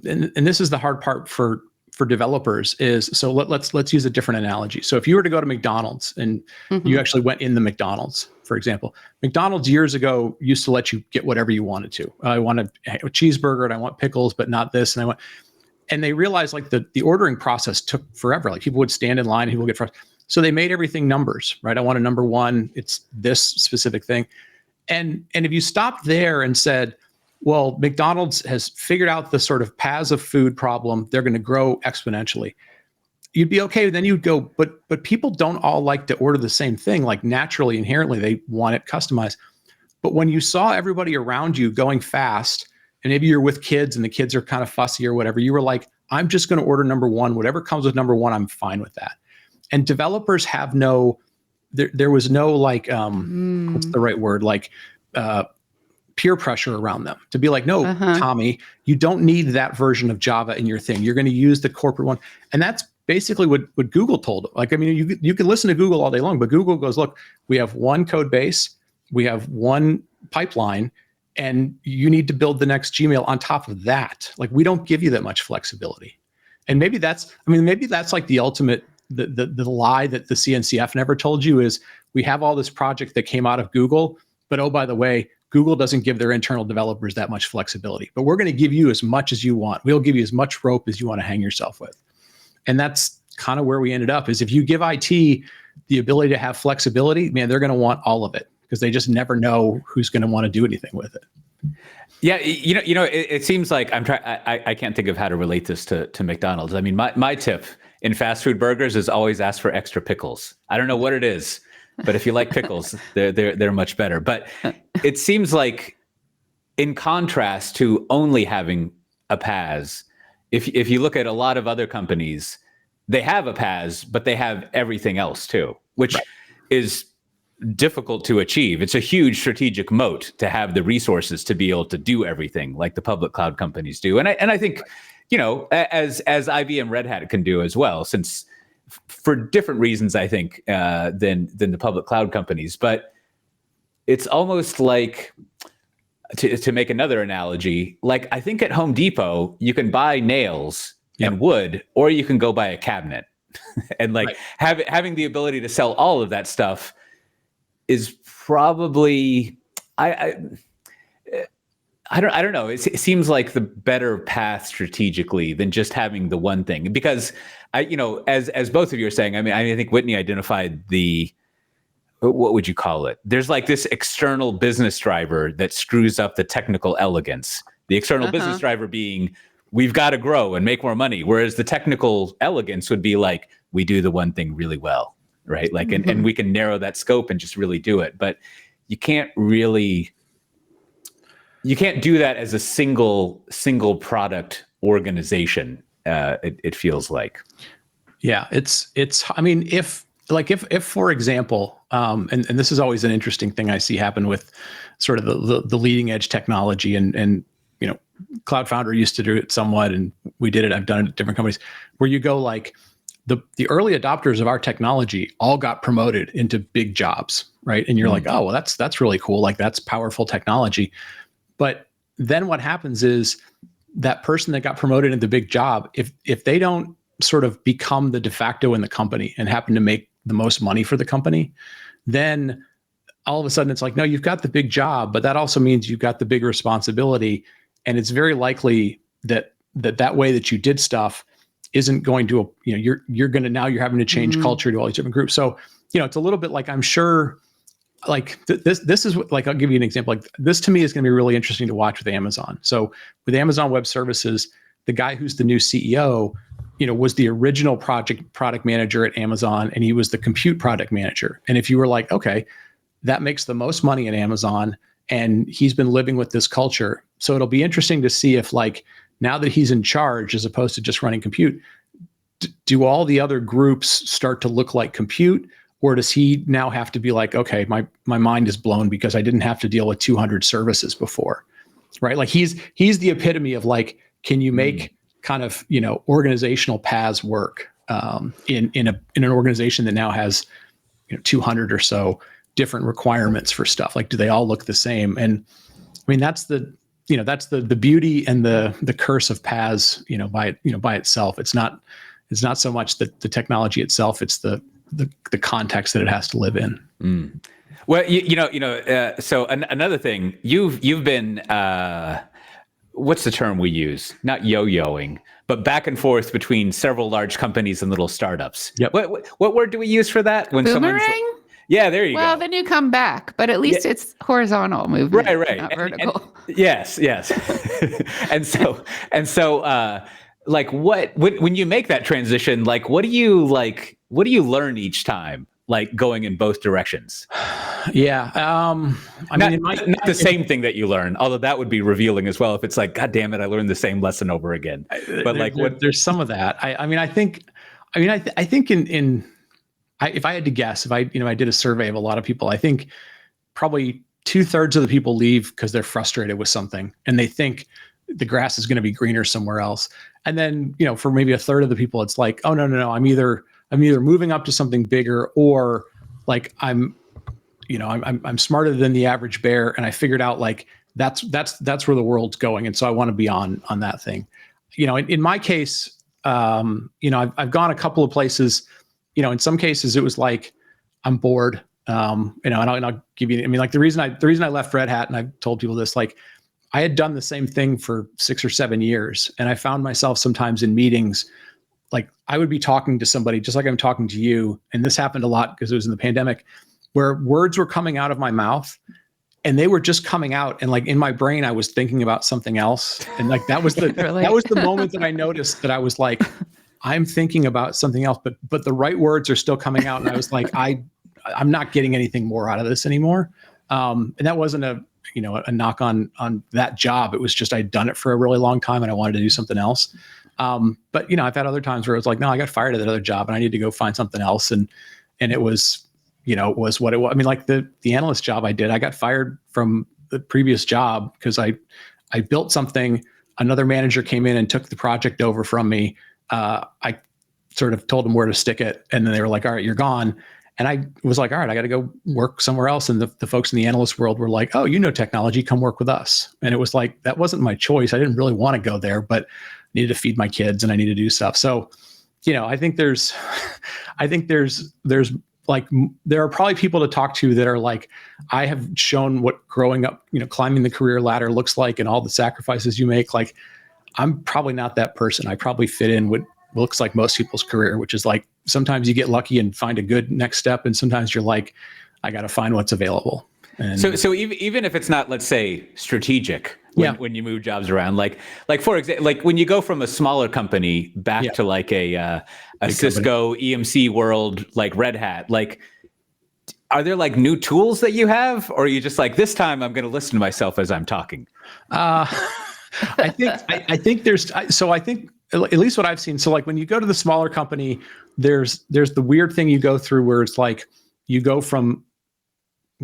and this is the hard part for developers is, so let's use a different analogy. So if you were to go to McDonald's and you actually went in the McDonald's, for example, McDonald's years ago used to let you get whatever you wanted to. I want a cheeseburger and I want pickles, but not this. And they realized like the ordering process took forever. Like people would stand in line and people would get frustrated. So they made everything numbers, right? I want a number one, it's this specific thing. And if you stopped there and said, well, McDonald's has figured out the sort of PaaS of food problem, they're going to grow exponentially, you'd be okay. Then you'd go, but people don't all like to order the same thing. Like naturally, inherently, they want it customized. But when you saw everybody around you going fast, and maybe you're with kids and the kids are kind of fussy or whatever, you were like, I'm just going to order number one, whatever comes with number one, I'm fine with that. And developers have there was no like, what's the right word? Like, peer pressure around them to be like, no, Tommy, you don't need that version of Java in your thing. You're going to use the corporate one. And that's basically what Google told them. Like, I mean, you can listen to Google all day long, but Google goes, look, we have one code base, we have one pipeline, and you need to build the next Gmail on top of that. Like, we don't give you that much flexibility. And maybe that's like the ultimate, the lie that the CNCF never told you is we have all this project that came out of Google, but oh, by the way, Google doesn't give their internal developers that much flexibility, but we're going to give you as much as you want. We'll give you as much rope as you want to hang yourself with. And that's kind of where we ended up, is if you give IT the ability to have flexibility, man, they're going to want all of it because they just never know who's going to want to do anything with it. Yeah, it seems like I can't think of how to relate this to McDonald's. I mean, my tip in fast food burgers is always ask for extra pickles. I don't know what it is, but if you like pickles, they're much better. But it seems like, in contrast to only having a PaaS, if you look at a lot of other companies, they have a PaaS, but they have everything else too, which is difficult to achieve. It's a huge strategic moat to have the resources to be able to do everything like the public cloud companies do. And I think, as IBM Red Hat can do as well, since for different reasons, I think, than the public cloud companies. But it's almost like, to make another analogy, like I think at Home Depot, you can buy nails and wood, or you can go buy a cabinet. And like having the ability to sell all of that stuff is probably, I don't know. It seems like the better path strategically than just having the one thing, because as both of you are saying, I think Whitney identified what would you call it? There's like this external business driver that screws up the technical elegance. The external business driver being, we've got to grow and make more money. Whereas the technical elegance would be like, we do the one thing really well, right? Like, and we can narrow that scope and just really do it. But you can't do that as a single product organization. It feels like. Yeah, I mean, if for example, and this is always an interesting thing I see happen with sort of the leading edge technology, and Cloud Foundry used to do it somewhat, and we did it. I've done it at different companies where you go like the early adopters of our technology all got promoted into big jobs, right? And you're like, oh, well, that's really cool. Like, that's powerful technology. But then what happens is that person that got promoted into the big job, if they don't sort of become the de facto in the company and happen to make the most money for the company, then all of a sudden it's like, no, you've got the big job, but that also means you've got the big responsibility. And it's very likely that way that you did stuff isn't going to, you're having to change culture to all these different groups. So, it's a little bit like, I'm sure, like this is like, I'll give you an example. Like, this to me is going to be really interesting to watch with Amazon. So with Amazon Web Services, the guy who's the new CEO, was the original product manager at Amazon, and he was the compute product manager. And if you were like, okay, that makes the most money at Amazon, and he's been living with this culture. So it'll be interesting to see if, like, now that he's in charge, as opposed to just running compute, do all the other groups start to look like compute? Or does he now have to be like, okay, my mind is blown because I didn't have to deal with 200 services before, right? Like, he's the epitome of like, can you make kind of, organizational PaaS work in an organization that now has 200 or so different requirements for stuff? Like, do they all look the same? And I mean, that's the that's the beauty and the curse of PaaS, by itself. It's not so much the technology itself, it's the context that it has to live in. Well, so another thing, you've been, what's the term we use? Not yo-yoing, but back and forth between several large companies and little startups. Yep. What word do we use for that? When Boomerang? Yeah, there you go. Well, then you come back, but at least it's horizontal movement, right, not vertical. Yes. and so, like, when you make that transition, like, what do you learn each time, like, going in both directions? Yeah. Not the same thing that you learn, although that would be revealing as well. If it's like, God damn it, I learned the same lesson over again. But there's some of that. I think if I had to guess, if I did a survey of a lot of people, I think probably 2/3 of the people leave because they're frustrated with something and they think the grass is going to be greener somewhere else. And then, for maybe 1/3 of the people, it's like, oh, no, I'm either moving up to something bigger, or like I'm smarter than the average bear, and I figured out like that's where the world's going, and so I want to be on that thing. In my case, I've gone a couple of places. In some cases, it was like I'm bored. And I'll give you. I mean, like the reason I left Red Hat, and I've told people this, like I had done the same thing for 6 or 7 years, and I found myself sometimes in meetings, like I would be talking to somebody just like I'm talking to you, and this happened a lot because it was in the pandemic, where words were coming out of my mouth, and they were just coming out, and like in my brain, I was thinking about something else, and like that was the moment that I noticed that I was like, I'm thinking about something else, but the right words are still coming out, and I was like, I'm not getting anything more out of this anymore. And that wasn't a knock on that job. It was just I'd done it for a really long time and I wanted to do something else. But I've had other times where it was like, no, I got fired at that other job and I need to go find something else. And it was, it was what it was. I mean, like the analyst job I did, I got fired from the previous job because I built something. Another manager came in and took the project over from me. I sort of told them where to stick it. And then they were like, all right, you're gone. And I was like, all right, I got to go work somewhere else. And the folks in the analyst world were like, oh, technology, come work with us. And it was like, that wasn't my choice. I didn't really want to go there, but I needed to feed my kids and I needed to do stuff. So, I think there's like, there are probably people to talk to that are like, I have shown what growing up, climbing the career ladder looks like and all the sacrifices you make. Like, I'm probably not that person. I probably fit in what looks like most people's career, which is like, sometimes you get lucky and find a good next step. And sometimes you're like, I got to find what's available. And so even if it's not, let's say, strategic, when you move jobs around, like for example, like when you go from a smaller company back to like a Cisco EMC world, like Red Hat, like, are there like new tools that you have, or are you just like, this time I'm going to listen to myself as I'm talking? I think at least what I've seen. So like when you go to the smaller company, there's the weird thing you go through where it's like, you go from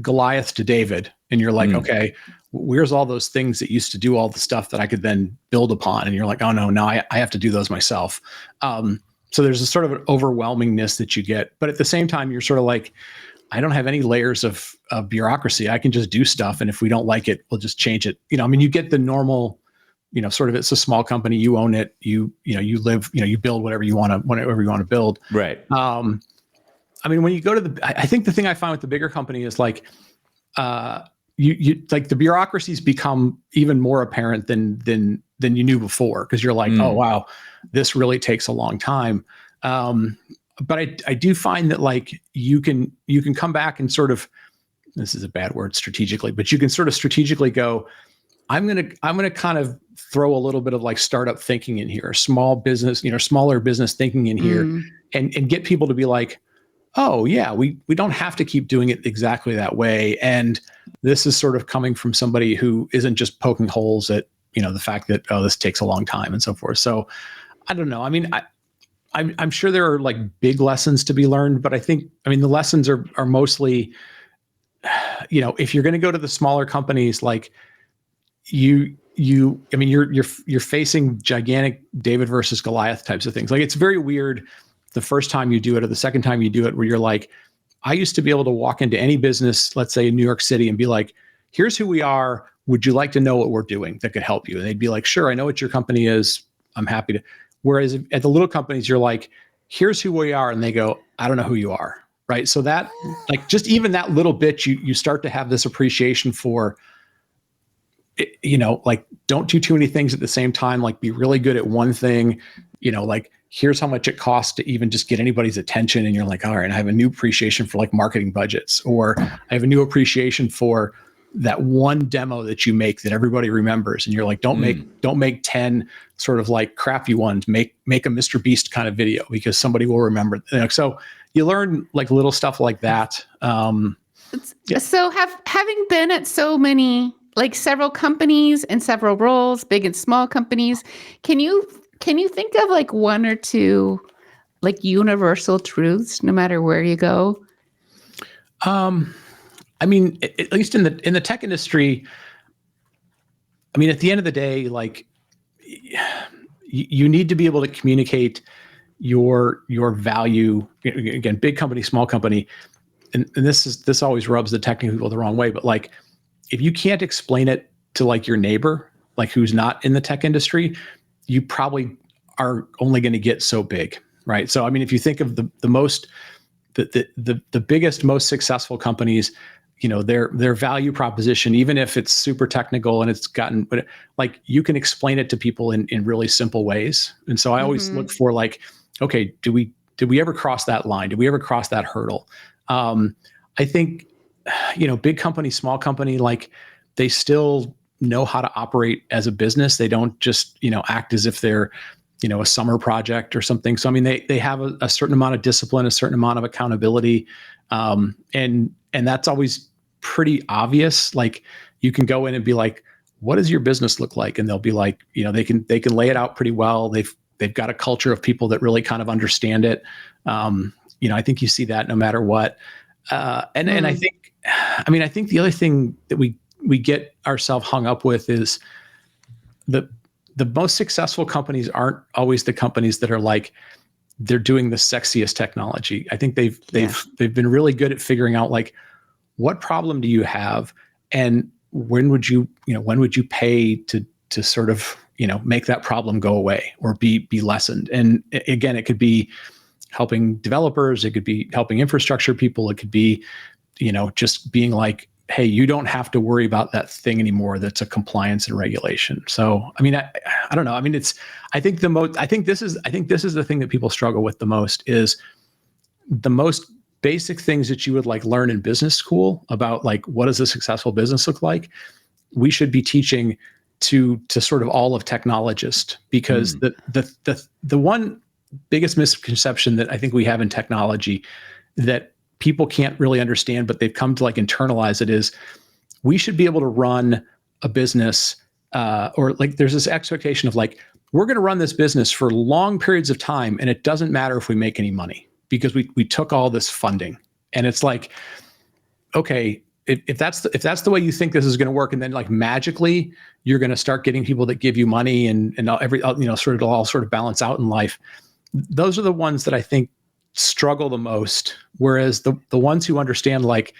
Goliath to David and you're like, okay, where's all those things that used to do all the stuff that I could then build upon? And you're like, oh no, I have to do those myself. So there's a sort of an overwhelmingness that you get, but at the same time, you're sort of like, I don't have any layers of bureaucracy. I can just do stuff. And if we don't like it, we'll just change it. You get the normal, sort of, it's a small company, you own it, you live, you build whatever you want to build. Right. When you go to I think the thing I find with the bigger company is like, you like the bureaucracies become even more apparent than you knew before. Cause you're like, oh, wow, this really takes a long time. But I do find that like, you can come back and sort of, this is a bad word, strategically, but you can sort of strategically go, I'm going to kind of throw a little bit of like startup thinking in here, small business, smaller business thinking in here, and get people to be like, oh yeah, we don't have to keep doing it exactly that way. And this is sort of coming from somebody who isn't just poking holes at, the fact that, oh, this takes a long time and so forth. So I don't know. I mean, I'm sure there are like big lessons to be learned, but the lessons are mostly, if you're going to go to the smaller companies, like you're facing gigantic David versus Goliath types of things. Like, it's very weird the first time you do it or the second time you do it, where you're like, I used to be able to walk into any business, let's say in New York City, and be like, here's who we are. would you like to know what we're doing that could help you? And they'd be like, sure, I know what your company is. I'm happy to. Whereas at the little companies, you're like, here's who we are. And they go, I don't know who you are. Right. So that, like, just even that little bit, you start to have this appreciation for, like, don't do too many things at the same time. Like, be really good at one thing, like, here's how much it costs to even just get anybody's attention. And you're like, all right, I have a new appreciation for like marketing budgets, or I have a new appreciation for that one demo that you make that everybody remembers. And you're like, don't make 10 sort of like crappy ones, make a Mr. Beast kind of video because somebody will remember. So you learn like little stuff like that. Yeah. So having been at so many, like several companies and several roles, big and small companies, can you think of like one or two like universal truths no matter where you go? I mean, at least in the tech industry, I mean, at the end of the day, like, you need to be able to communicate your value. Again, big company, small company, and this always rubs the technical people the wrong way. But like, if you can't explain it to like your neighbor, like who's not in the tech industry, you probably are only going to get so big, right? So I mean, if you think of the biggest, most successful companies, their value proposition, even if it's super technical and but like, you can explain it to people in really simple ways. And so I always look for like, okay, did we ever cross that line? Did we ever cross that hurdle? I think, big company, small company, like, they still know how to operate as a business. They don't just, act as if they're, a summer project or something. So, I mean, they have a certain amount of discipline, a certain amount of accountability. And that's always pretty obvious. Like, you can go in and be like, what does your business look like? And they'll be like, they can lay it out pretty well. They've got a culture of people that really kind of understand it. I think you see that no matter what. And I think the other thing that we get ourselves hung up with is the most successful companies aren't always the companies that are like, they're doing the sexiest technology. I think they've been really good at figuring out like, what problem do you have, and when would you pay to sort of, make that problem go away or be lessened. And again, it could be helping developers, it could be helping infrastructure people, it could be, just being like, hey, you don't have to worry about that thing anymore. That's a compliance and regulation. So, I mean, I don't know. I mean, I think this is the thing that people struggle with the most, is the most basic things that you would like learn in business school about like, what does a successful business look like? We should be teaching to sort of all of technologists, because the one biggest misconception that I think we have in technology that people can't really understand, but they've come to like internalize it, is we should be able to run a business, or like, there's this expectation of like, we're going to run this business for long periods of time, and it doesn't matter if we make any money because we took all this funding. And it's like, okay, if that's the way you think this is going to work, and then like magically you're going to start getting people that give you money and it'll all sort of balance out in life. Those are the ones that I think struggle the most. Whereas the ones who understand like,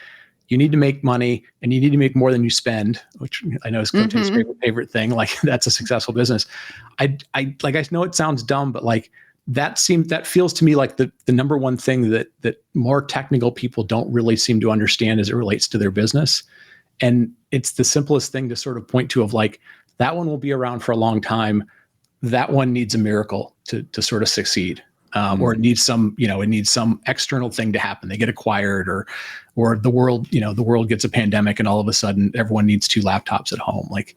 you need to make money and you need to make more than you spend, which I know is Coté's favorite thing. Like, that's a successful business. I know it sounds dumb, but like, that feels to me like the number one thing that more technical people don't really seem to understand as it relates to their business. And it's the simplest thing to sort of point to, of like, that one will be around for a long time. That one needs a miracle to sort of succeed. Or it needs some external thing to happen. They get acquired, or the world gets a pandemic and all of a sudden everyone needs 2 laptops at home. Like,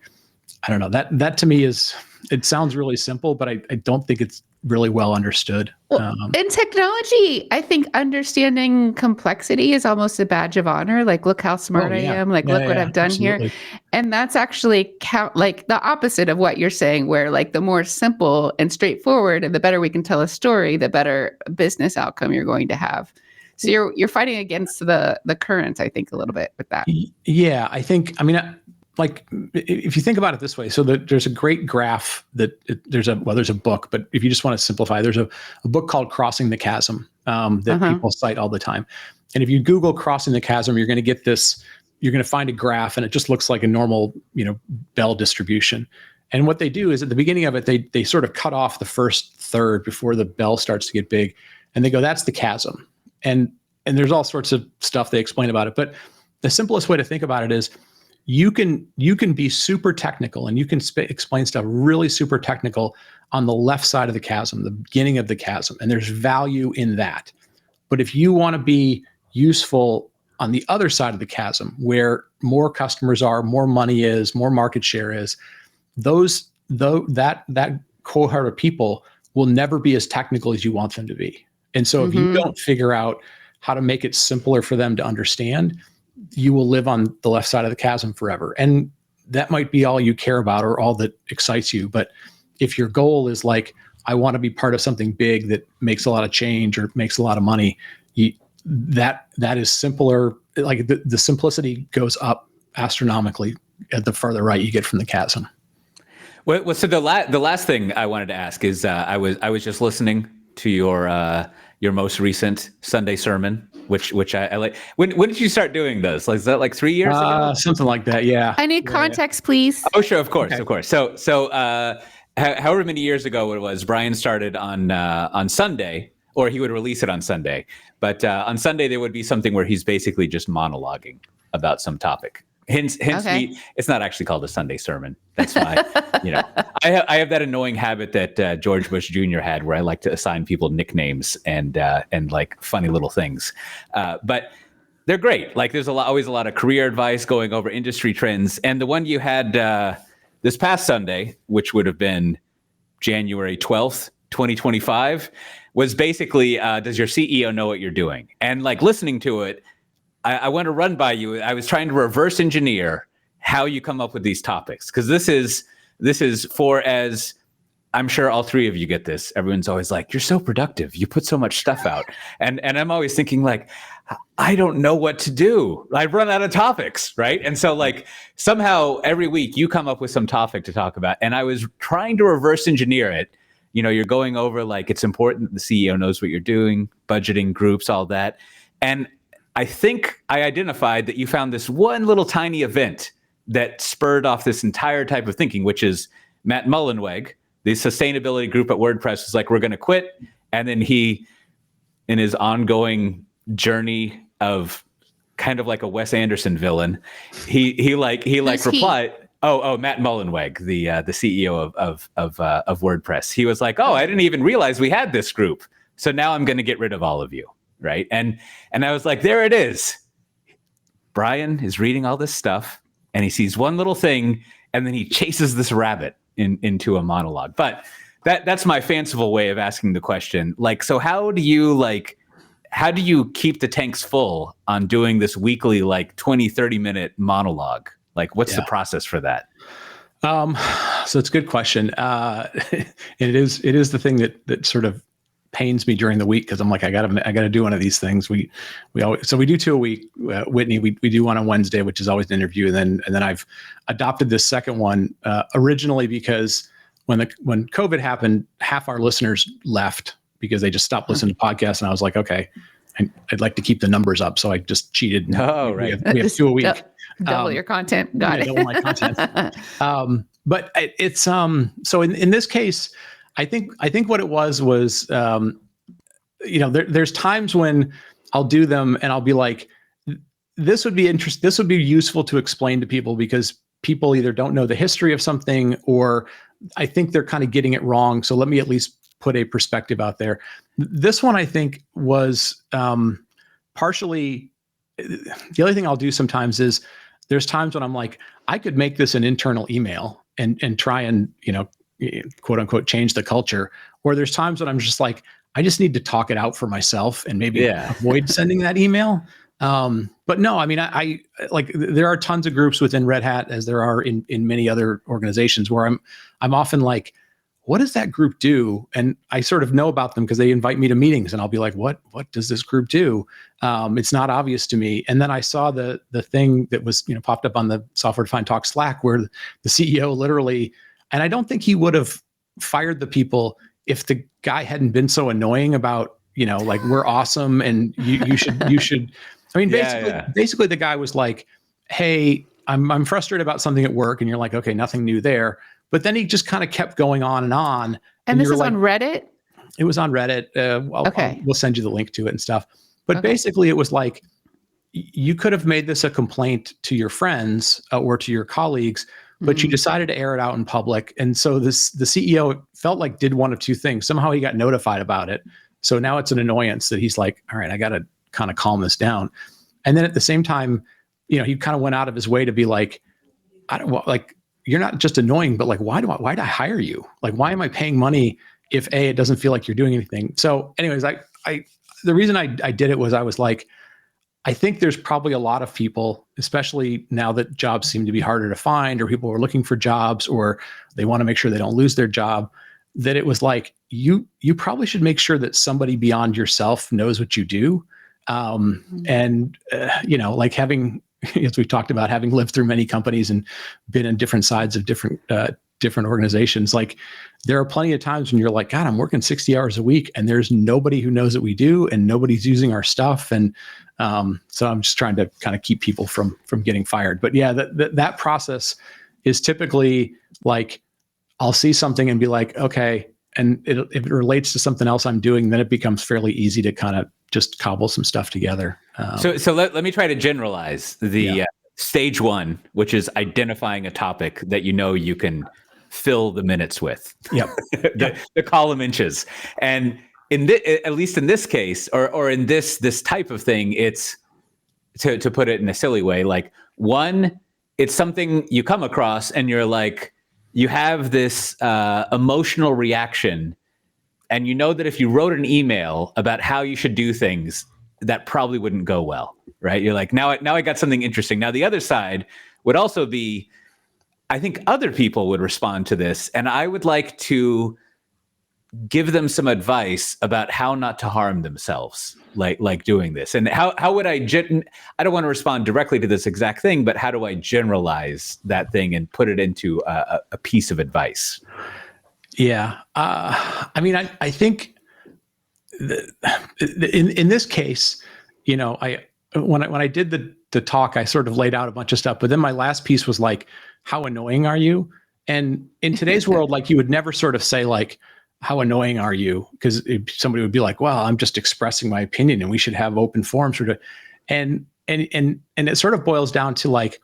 I don't know, that to me it sounds really simple, but I don't think it's really well understood. Well, in technology, I think understanding complexity is almost a badge of honor. Like, look how smart I am. Like, look what I've done absolutely. here. And that's actually like the opposite of what you're saying, where like the more simple and straightforward and the better we can tell a story, the better business outcome you're going to have. So you're fighting against the current, I think, a little bit with that. Yeah, I think, I mean, like, if you think about it this way, so there's a great graph there's a book, but if you just want to simplify, there's a book called Crossing the Chasm that people cite all the time. And if you Google Crossing the Chasm, you're going to get this to find a graph, and it just looks like a normal, bell distribution. And what they do is at the beginning of it, they sort of cut off the first third before the bell starts to get big, and they go, that's the chasm. And there's all sorts of stuff they explain about it. But the simplest way to think about it is you can be super technical, and you can explain stuff really super technical on the left side of the chasm, the beginning of the chasm, and there's value in that. But if you want to be useful on the other side of the chasm, where more customers are, more money is, more market share is, that cohort of people will never be as technical as you want them to be. And so if you don't figure out how to make it simpler for them to understand, you will live on the left side of the chasm forever. And that might be all you care about or all that excites you. But if your goal is like, I want to be part of something big that makes a lot of change or makes a lot of money, that is simpler. Like the simplicity goes up astronomically at the farther right you get from the chasm. Well, so the last thing I wanted to ask is I was just listening to your most recent Sunday sermon, which I like. When did you start doing those? Like, is that like 3 years ago? Something like that. Yeah. I need context, please. Oh, sure, of course, Okay. of course. So however many years ago it was, Brian started on Sunday, or he would release it on Sunday. But on Sunday there would be something where he's basically just monologuing about some topic. Hence, Okay. it's not actually called a Sunday sermon. That's my, I have that annoying habit that George Bush Jr. had, where I like to assign people nicknames and like funny little things. But they're great. Like there's always a lot of career advice going over industry trends. And the one you had this past Sunday, which would have been January 12th, 2025, was basically, does your CEO know what you're doing? And like listening to it, I want to run by you. I was trying to reverse engineer how you come up with these topics, because this is for, as I'm sure all three of you get this. Everyone's always like, "You're so productive. You put so much stuff out," and I'm always thinking like, I don't know what to do. I run out of topics, right? And so like somehow every week you come up with some topic to talk about, and I was trying to reverse engineer it. You're going over like it's important that the CEO knows what you're doing, budgeting, groups, all that, and I think I identified that you found this one little tiny event that spurred off this entire type of thinking, which is Matt Mullenweg, the sustainability group at WordPress, was like, we're going to quit. And then he, in his ongoing journey of kind of like a Wes Anderson villain, he replied, oh, Matt Mullenweg, the CEO of WordPress. He was like, oh, I didn't even realize we had this group. So now I'm going to get rid of all of you. Right. And I was like, there it is. Brian is reading all this stuff and he sees one little thing and then he chases this rabbit into a monologue. But that's my fanciful way of asking the question. Like, so how do you keep the tanks full on doing this weekly, like 20-30 minute monologue? Like, what's the process for that? So it's a good question. It is the thing that sort of pains me during the week, because I'm like, I gotta do one of these things. We do 2 a week. Whitney, we do one on Wednesday, which is always an interview, and then I've adopted this second one originally because when COVID happened, half our listeners left because they just stopped listening to podcasts, and I was like, okay, I'd like to keep the numbers up, so I just cheated. Oh, right. We have 2 a week. Double your content. Got it. Double my content. But it's so in this case, I think what it was there's times when I'll do them and I'll be like, this would be interesting. This would be useful to explain to people because people either don't know the history of something or I think they're kind of getting it wrong. So let me at least put a perspective out there. This one I think was partially, the other thing I'll do sometimes is there's times when I'm like, I could make this an internal email and try and, quote unquote, change the culture. Or there's times when I'm just like, I just need to talk it out for myself and maybe avoid sending that email. But no, I mean, I like, there are tons of groups within Red Hat, as there are in many other organizations, where I'm often like, what does that group do? And I sort of know about them because they invite me to meetings and I'll be like, what does this group do? It's not obvious to me. And then I saw the thing that was, popped up on the Software Defined Talk Slack, where the CEO literally, and I don't think he would have fired the people if the guy hadn't been so annoying about, like, we're awesome and you should, I mean, basically the guy was like, hey, I'm frustrated about something at work. And you're like, okay, nothing new there. But then he just kind of kept going on and on. And this you're is like, on Reddit? it was on Reddit. Okay. We'll send you the link to it and stuff. But Okay. basically it was like, you could have made this a complaint to your friends or to your colleagues, but you decided to air it out in public. And so the CEO felt like did one of two things. Somehow he got notified about it. So now it's an annoyance that he's like, all right, I got to kind of calm this down. And then at the same time, he kind of went out of his way to be like, you're not just annoying, but like, why'd I hire you? Like, why am I paying money if it doesn't feel like you're doing anything? So anyways, the reason I did it was I was like, I think there's probably a lot of people, especially now that jobs seem to be harder to find, or people are looking for jobs, or they want to make sure they don't lose their job, that it was like, you probably should make sure that somebody beyond yourself knows what you do. And like having, as we've talked about, having lived through many companies and been in different sides of different organizations, like there are plenty of times when you're like, God, I'm working 60 hours a week and there's nobody who knows what we do and nobody's using our stuff. And so I'm just trying to kind of keep people from getting fired. But yeah, that process is typically like, I'll see something and be like, okay. And if it relates to something else I'm doing, then it becomes fairly easy to kind of just cobble some stuff together. So let me try to generalize the stage one, which is identifying a topic that you can fill the minutes with. Yep. the column inches. And at least in this case, or in this type of thing, it's to put it in a silly way, like one, it's something you come across and you're like, you have this emotional reaction, and you know that if you wrote an email about how you should do things, that probably wouldn't go well, right? You're like, now I got something interesting. Now the other side would also be, I think other people would respond to this, and I would like to give them some advice about how not to harm themselves, like doing this. And how would I don't want to respond directly to this exact thing, but how do I generalize that thing and put it into a piece of advice? Yeah. I mean, I think in this case, when I did the talk, I sort of laid out a bunch of stuff, but then my last piece was like, how annoying are you? And in today's world, like you would never sort of say like, how annoying are you? Because somebody would be like, well, I'm just expressing my opinion and we should have open forums for it. And it sort of boils down to like,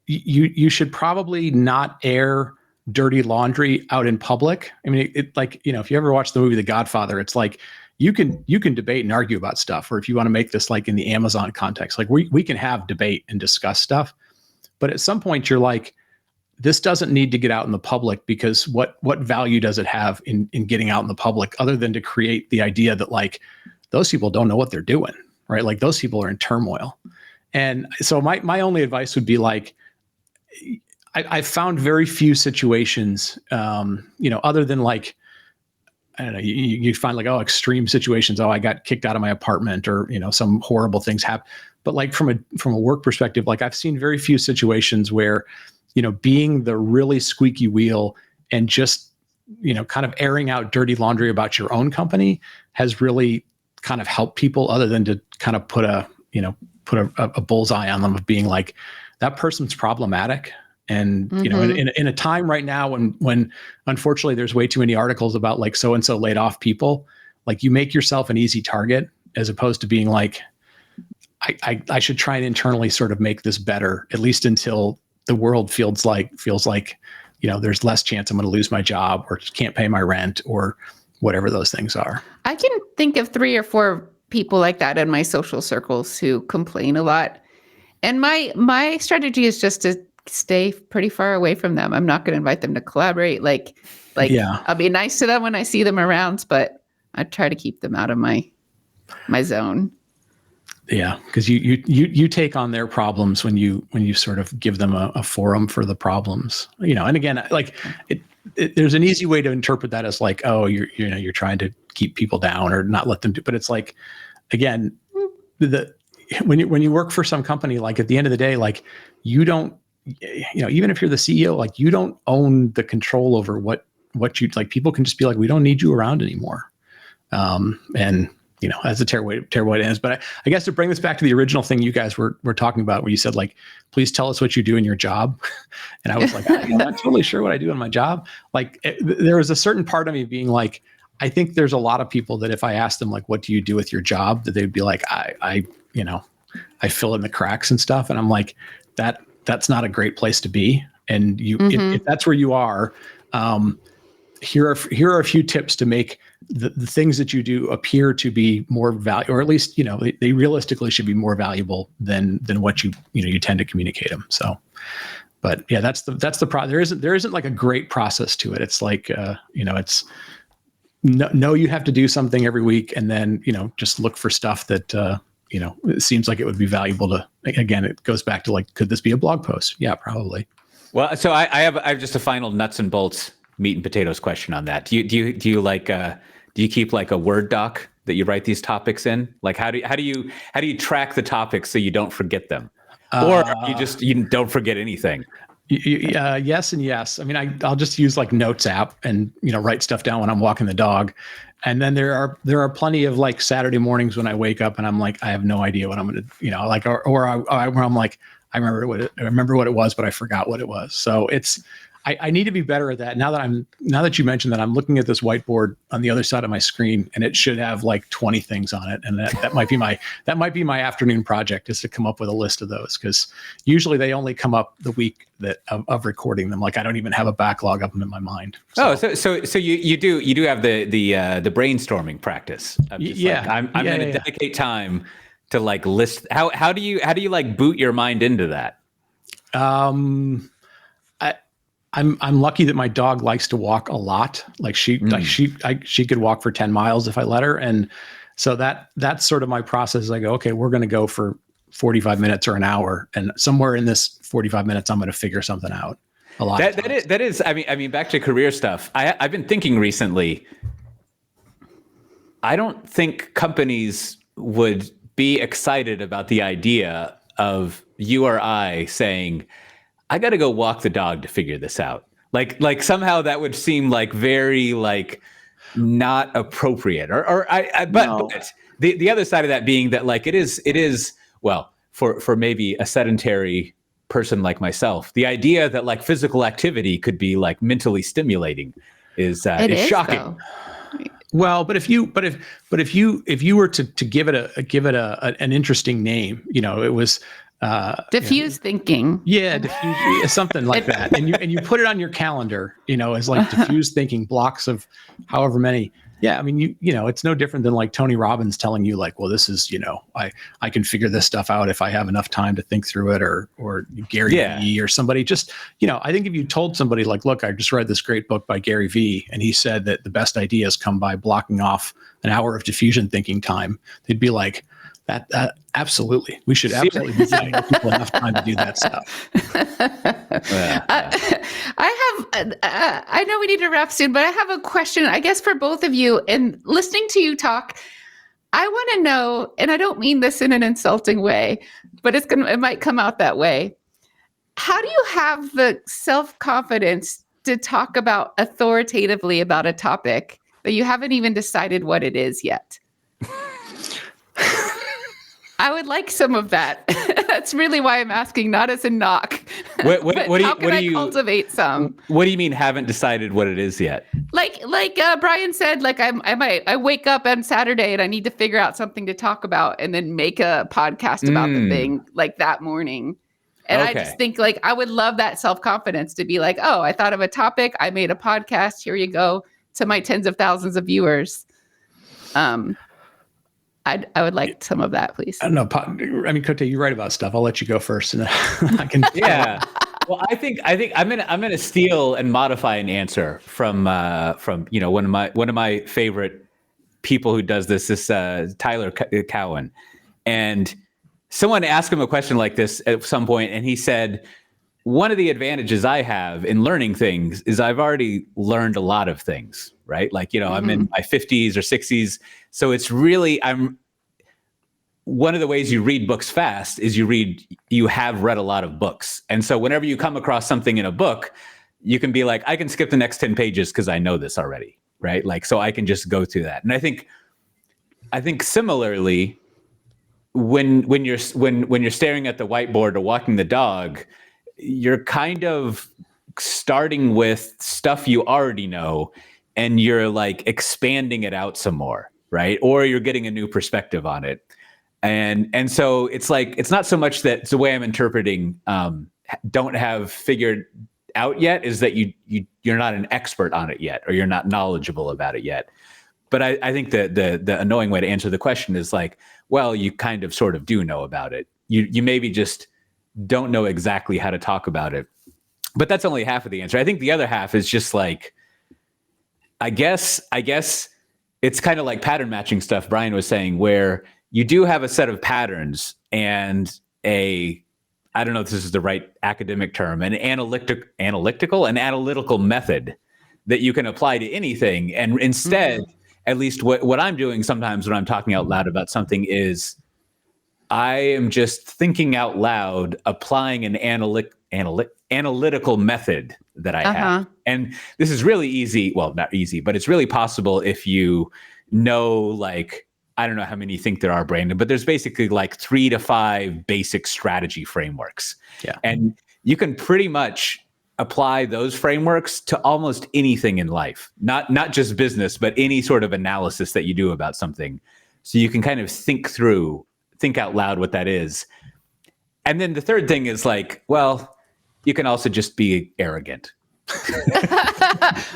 you should probably not air dirty laundry out in public. I mean, it like, if you ever watch the movie The Godfather, it's like, you can debate and argue about stuff. Or if you want to make this like in the Amazon context, like we can have debate and discuss stuff. But at some point you're like, this doesn't need to get out in the public, because what value does it have in getting out in the public other than to create the idea that like those people don't know what they're doing, right? Like those people are in turmoil. And so my only advice would be like, I found very few situations, other than like, I don't know, you find like, extreme situations. I got kicked out of my apartment, or, some horrible things happen. But like from a work perspective, like I've seen very few situations where, being the really squeaky wheel and just, kind of airing out dirty laundry about your own company has really kind of helped people, other than to kind of put a bullseye on them of being like, that person's problematic. And, in a time right now when unfortunately there's way too many articles about like so-and-so laid off people, like you make yourself an easy target, as opposed to being like, I should try and internally sort of make this better, at least until the world feels like, there's less chance I'm going to lose my job or can't pay my rent or whatever those things are. I can think of 3 or 4 people like that in my social circles who complain a lot. And my strategy is just to stay pretty far away from them. I'm not going to invite them to collaborate. Like I'll be nice to them when I see them around, but I try to keep them out of my zone. Yeah, because you take on their problems when you sort of give them a forum for the problems. And again, like there's an easy way to interpret that as like, oh, you're trying to keep people down or not let them do. But it's like, again, when you work for some company, like at the end of the day, like you don't, even if you're the CEO, like you don't own the control over what you like. People can just be like, we don't need you around anymore. And as a terrible way to end. But I guess to bring this back to the original thing you guys were talking about, where you said like, please tell us what you do in your job. And I was like, I'm not totally sure what I do in my job. Like there was a certain part of me being like, I think there's a lot of people that if I asked them like, what do you do with your job? That they'd be like, I fill in the cracks and stuff. And I'm like, that's not a great place to be. And if that's where you are, here are a few tips to make the things that you do appear to be more valuable, or at least, they realistically should be more valuable than what you tend to communicate them. So, but yeah, that's the problem. There isn't like a great process to it. It's like, it's no, you have to do something every week and then, just look for stuff that, it seems like it would be valuable to, again, it goes back to like, could this be a blog post? Yeah, probably. Well, so I have just a final nuts and bolts meat and potatoes question on that. Do you keep like a Word doc that you write these topics in? Like how do you track the topics so you don't forget them, or you don't forget anything? Yes and yes. I mean, I'll just use like Notes app and write stuff down when I'm walking the dog, and then there are plenty of like Saturday mornings when I wake up and I'm like, I have no idea what I'm gonna where I'm like, I remember what it was, but I forgot what it was. So I need to be better at that. Now that you mentioned that, I'm looking at this whiteboard on the other side of my screen, and it should have like 20 things on it. And that might be my afternoon project, is to come up with a list of those, because usually they only come up the week of recording them. Like I don't even have a backlog of them in my mind. So. So you do have the brainstorming practice. Yeah, like, I'm going to dedicate time to like list. How do you like boot your mind into that? I'm lucky that my dog likes to walk a lot. Like she could walk for 10 miles if I let her. And so that's sort of my process. I go, okay, we're going to go for 45 minutes or an hour. And somewhere in this 45 minutes, I'm going to figure something out. A lot. That is, I mean, back to career stuff. I've been thinking recently, I don't think companies would be excited about the idea of you or I saying, I got to go walk the dog to figure this out. Like somehow that would seem like very like not appropriate. But the other side of that being that like it is well for maybe a sedentary person like myself, the idea that like physical activity could be like mentally stimulating is shocking. Though. Well, but if you were to give it an interesting name, it was. Diffuse thinking. Yeah, diffuse, something like that. And you put it on your calendar, as like diffuse thinking blocks of however many. Yeah, I mean, it's no different than like Tony Robbins telling you like, well, this is, I can figure this stuff out if I have enough time to think through it, or Gary Vee or somebody. Just, I think if you told somebody like, look, I just read this great book by Gary Vee, and he said that the best ideas come by blocking off an hour of diffusion thinking time, they'd be like, that absolutely. We should absolutely be giving people enough time to do that stuff. I know we need to wrap soon, but I have a question, I guess, for both of you. And listening to you talk, I want to know, and I don't mean this in an insulting way, but it might come out that way. How do you have the self-confidence to talk authoritatively about a topic that you haven't even decided what it is yet? I would like some of that. That's really why I'm asking, not as a knock. How can I cultivate some? What do you mean haven't decided what it is yet? Like Brian said, like I wake up on Saturday and I need to figure out something to talk about and then make a podcast about the thing like that morning. And I just think like I would love that self-confidence to be like, oh, I thought of a topic. I made a podcast. Here you go to my tens of thousands of viewers. I would like some of that, please. I don't know. I mean, Coté, you write about stuff. I'll let you go first, and I can. Yeah. Well, I think I'm gonna steal and modify an answer from one of my favorite people who does this Tyler Cowen, and someone asked him a question like this at some point, and he said, one of the advantages I have in learning things is I've already learned a lot of things, right? Like, I'm in my 50s or 60s. So it's really, one of the ways you read books fast is you have read a lot of books. And so whenever you come across something in a book, you can be like, I can skip the next 10 pages because I know this already, right? Like, so I can just go through that. And I think I think similarly, when you're staring at the whiteboard or walking the dog, you're kind of starting with stuff you already know, and you're like expanding it out some more, right? Or you're getting a new perspective on it. And so it's like, it's not so much that it's the way I'm interpreting don't have figured out yet, is that you're not an expert on it yet, or you're not knowledgeable about it yet. But I think the annoying way to answer the question is like, well, you kind of sort of do know about it. You maybe just don't know exactly how to talk about it. But that's only half of the answer. I think the other half is just like, I guess it's kind of like pattern matching stuff Brian was saying, where you do have a set of patterns and I don't know if this is the right academic term, an analytical method that you can apply to anything. And instead, at least what I'm doing sometimes when I'm talking out loud about something is I am just thinking out loud, applying an analytical method that I have. And this is really easy. Well, not easy, but it's really possible if you know, like, I don't know how many you think there are, Brandon, but there's basically like 3 to 5 basic strategy frameworks. Yeah. And you can pretty much apply those frameworks to almost anything in life, not just business, but any sort of analysis that you do about something. So you can kind of think out loud what that is. And then the third thing is like, well, you can also just be arrogant.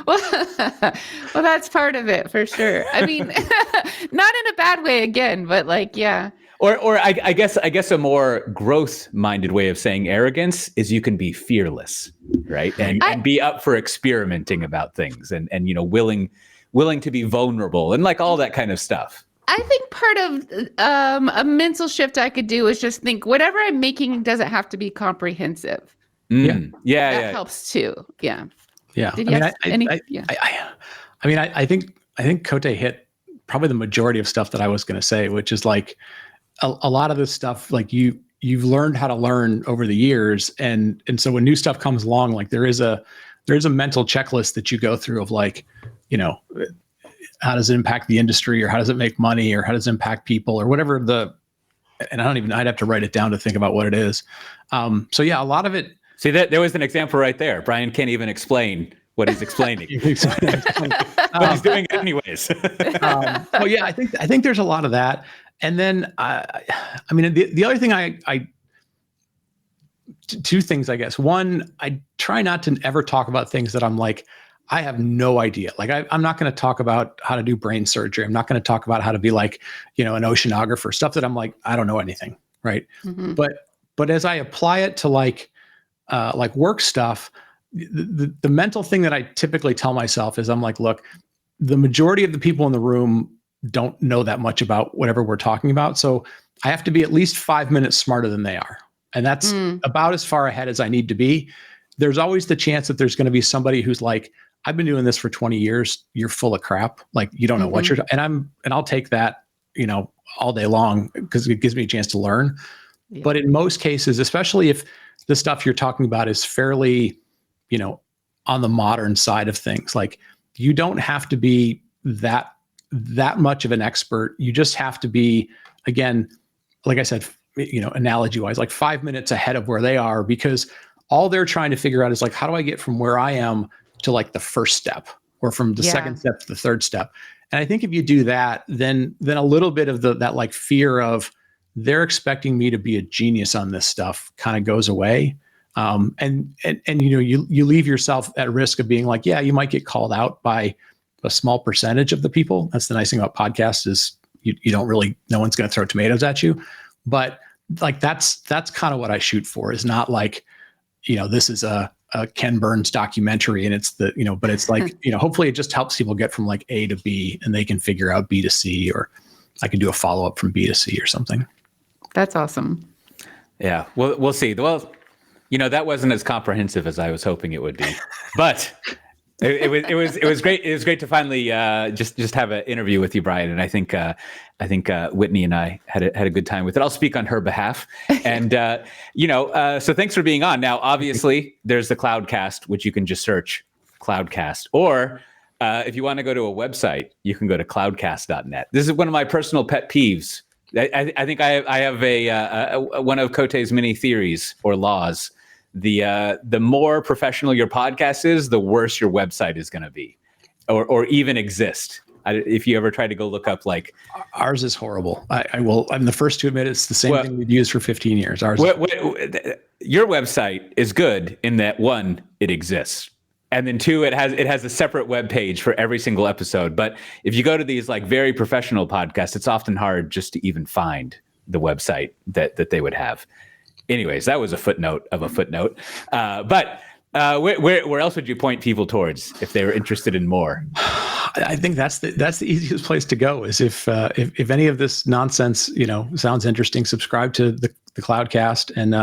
well, that's part of it for sure. I mean, not in a bad way again, but like, yeah. Or I guess a more growth-minded way of saying arrogance is you can be fearless, right? And be up for experimenting about things and you know, willing to be vulnerable and like all that kind of stuff. I think part of a mental shift I could do is just think whatever I'm making doesn't have to be comprehensive. That helps too. Yeah. Yeah. I think Coté hit probably the majority of stuff that I was going to say, which is like a lot of this stuff, like you've learned how to learn over the years. And so when new stuff comes along, like there's a mental checklist that you go through of like, you know, how does it impact the industry, or how does it make money, or how does it impact people, or whatever I'd have to write it down to think about what it is. So yeah, a lot of it. See, that there was an example right there. Brian can't even explain what he's explaining, but he's doing it anyways. Well, yeah, I think there's a lot of that. And then, I mean, the other thing two things, I guess. One, I try not to ever talk about things that I'm like, I have no idea. Like I'm not going to talk about how to do brain surgery. I'm not going to talk about how to be like, you know, an oceanographer, stuff that I'm like, I don't know anything. Right. Mm-hmm. But as I apply it to like work stuff, the mental thing that I typically tell myself is I'm like, look, the majority of the people in the room don't know that much about whatever we're talking about. So I have to be at least 5 minutes smarter than they are. And that's about as far ahead as I need to be. There's always the chance that there's going to be somebody who's like, I've been doing this for 20 years. You're full of crap. Like you don't know what you're, and I'll take that, you know, all day long because it gives me a chance to learn. Yeah. But in most cases, especially if the stuff you're talking about is fairly, you know, on the modern side of things, like you don't have to be that much of an expert. You just have to be, again, like I said, you know, analogy wise, like 5 minutes ahead of where they are, because all they're trying to figure out is like, how do I get from where I am to like the first step, or from the second step to the third step? And I think if you do that, then a little bit of that like fear of they're expecting me to be a genius on this stuff kind of goes away. And you know, you leave yourself at risk of being like, yeah, you might get called out by a small percentage of the people. That's the nice thing about podcasts is you don't really, no one's going to throw tomatoes at you. But like, that's kind of what I shoot for, is not like, you know, this is a Ken Burns documentary and it's the, you know, but it's like, you know, hopefully it just helps people get from like A to B and they can figure out B to C, or I can do a follow-up from B to C or something. That's awesome. Yeah. We'll see. Well, you know, that wasn't as comprehensive as I was hoping it would be, but it was great. It was great to finally just have an interview with you, Brian. And I think Whitney and I had a good time with it. I'll speak on her behalf. And so thanks for being on. Now, obviously, there's the Cloudcast, which you can just search Cloudcast, or If you want to go to a website, you can go to cloudcast.net. This is one of my personal pet peeves. I think I have a one of Coté's many theories or laws. The more professional your podcast is, the worse your website is going to be, or even exist. If you ever try to go look up, like, ours is horrible. I'm the first to admit it's the same thing we've used for 15 years. Your website is good in that, one, it exists. And then two, it has a separate web page for every single episode. But if you go to these like very professional podcasts, it's often hard just to even find the website that they would have. Anyways, that was a footnote of a footnote. But where else would you point people towards if they were interested in more? I think that's the easiest place to go. Is if any of this nonsense sounds interesting, subscribe to the Cloudcast, and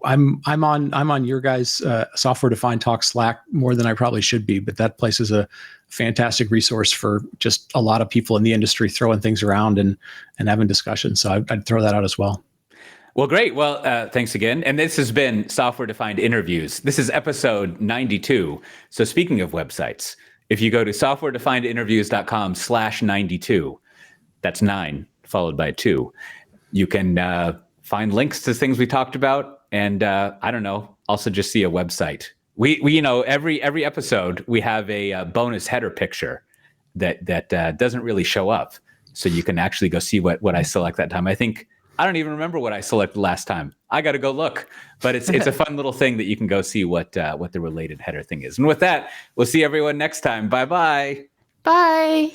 I'm on your guys' software defined talk Slack more than I probably should be, but that place is a fantastic resource for just a lot of people in the industry throwing things around and having discussions. So I'd throw that out as well. Well, great. Well, thanks again. And this has been Software Defined Interviews. This is episode 92. So speaking of websites, if you go to softwaredefinedinterviews.com/92, that's 9 followed by 2, you can find links to things we talked about. And I don't know, also just see a website. We every episode we have a bonus header picture that doesn't really show up. So you can actually go see what I select that time. I don't even remember what I selected last time. I got to go look, but it's a fun little thing that you can go see what the related header thing is. And with that, we'll see everyone next time. Bye-bye. Bye.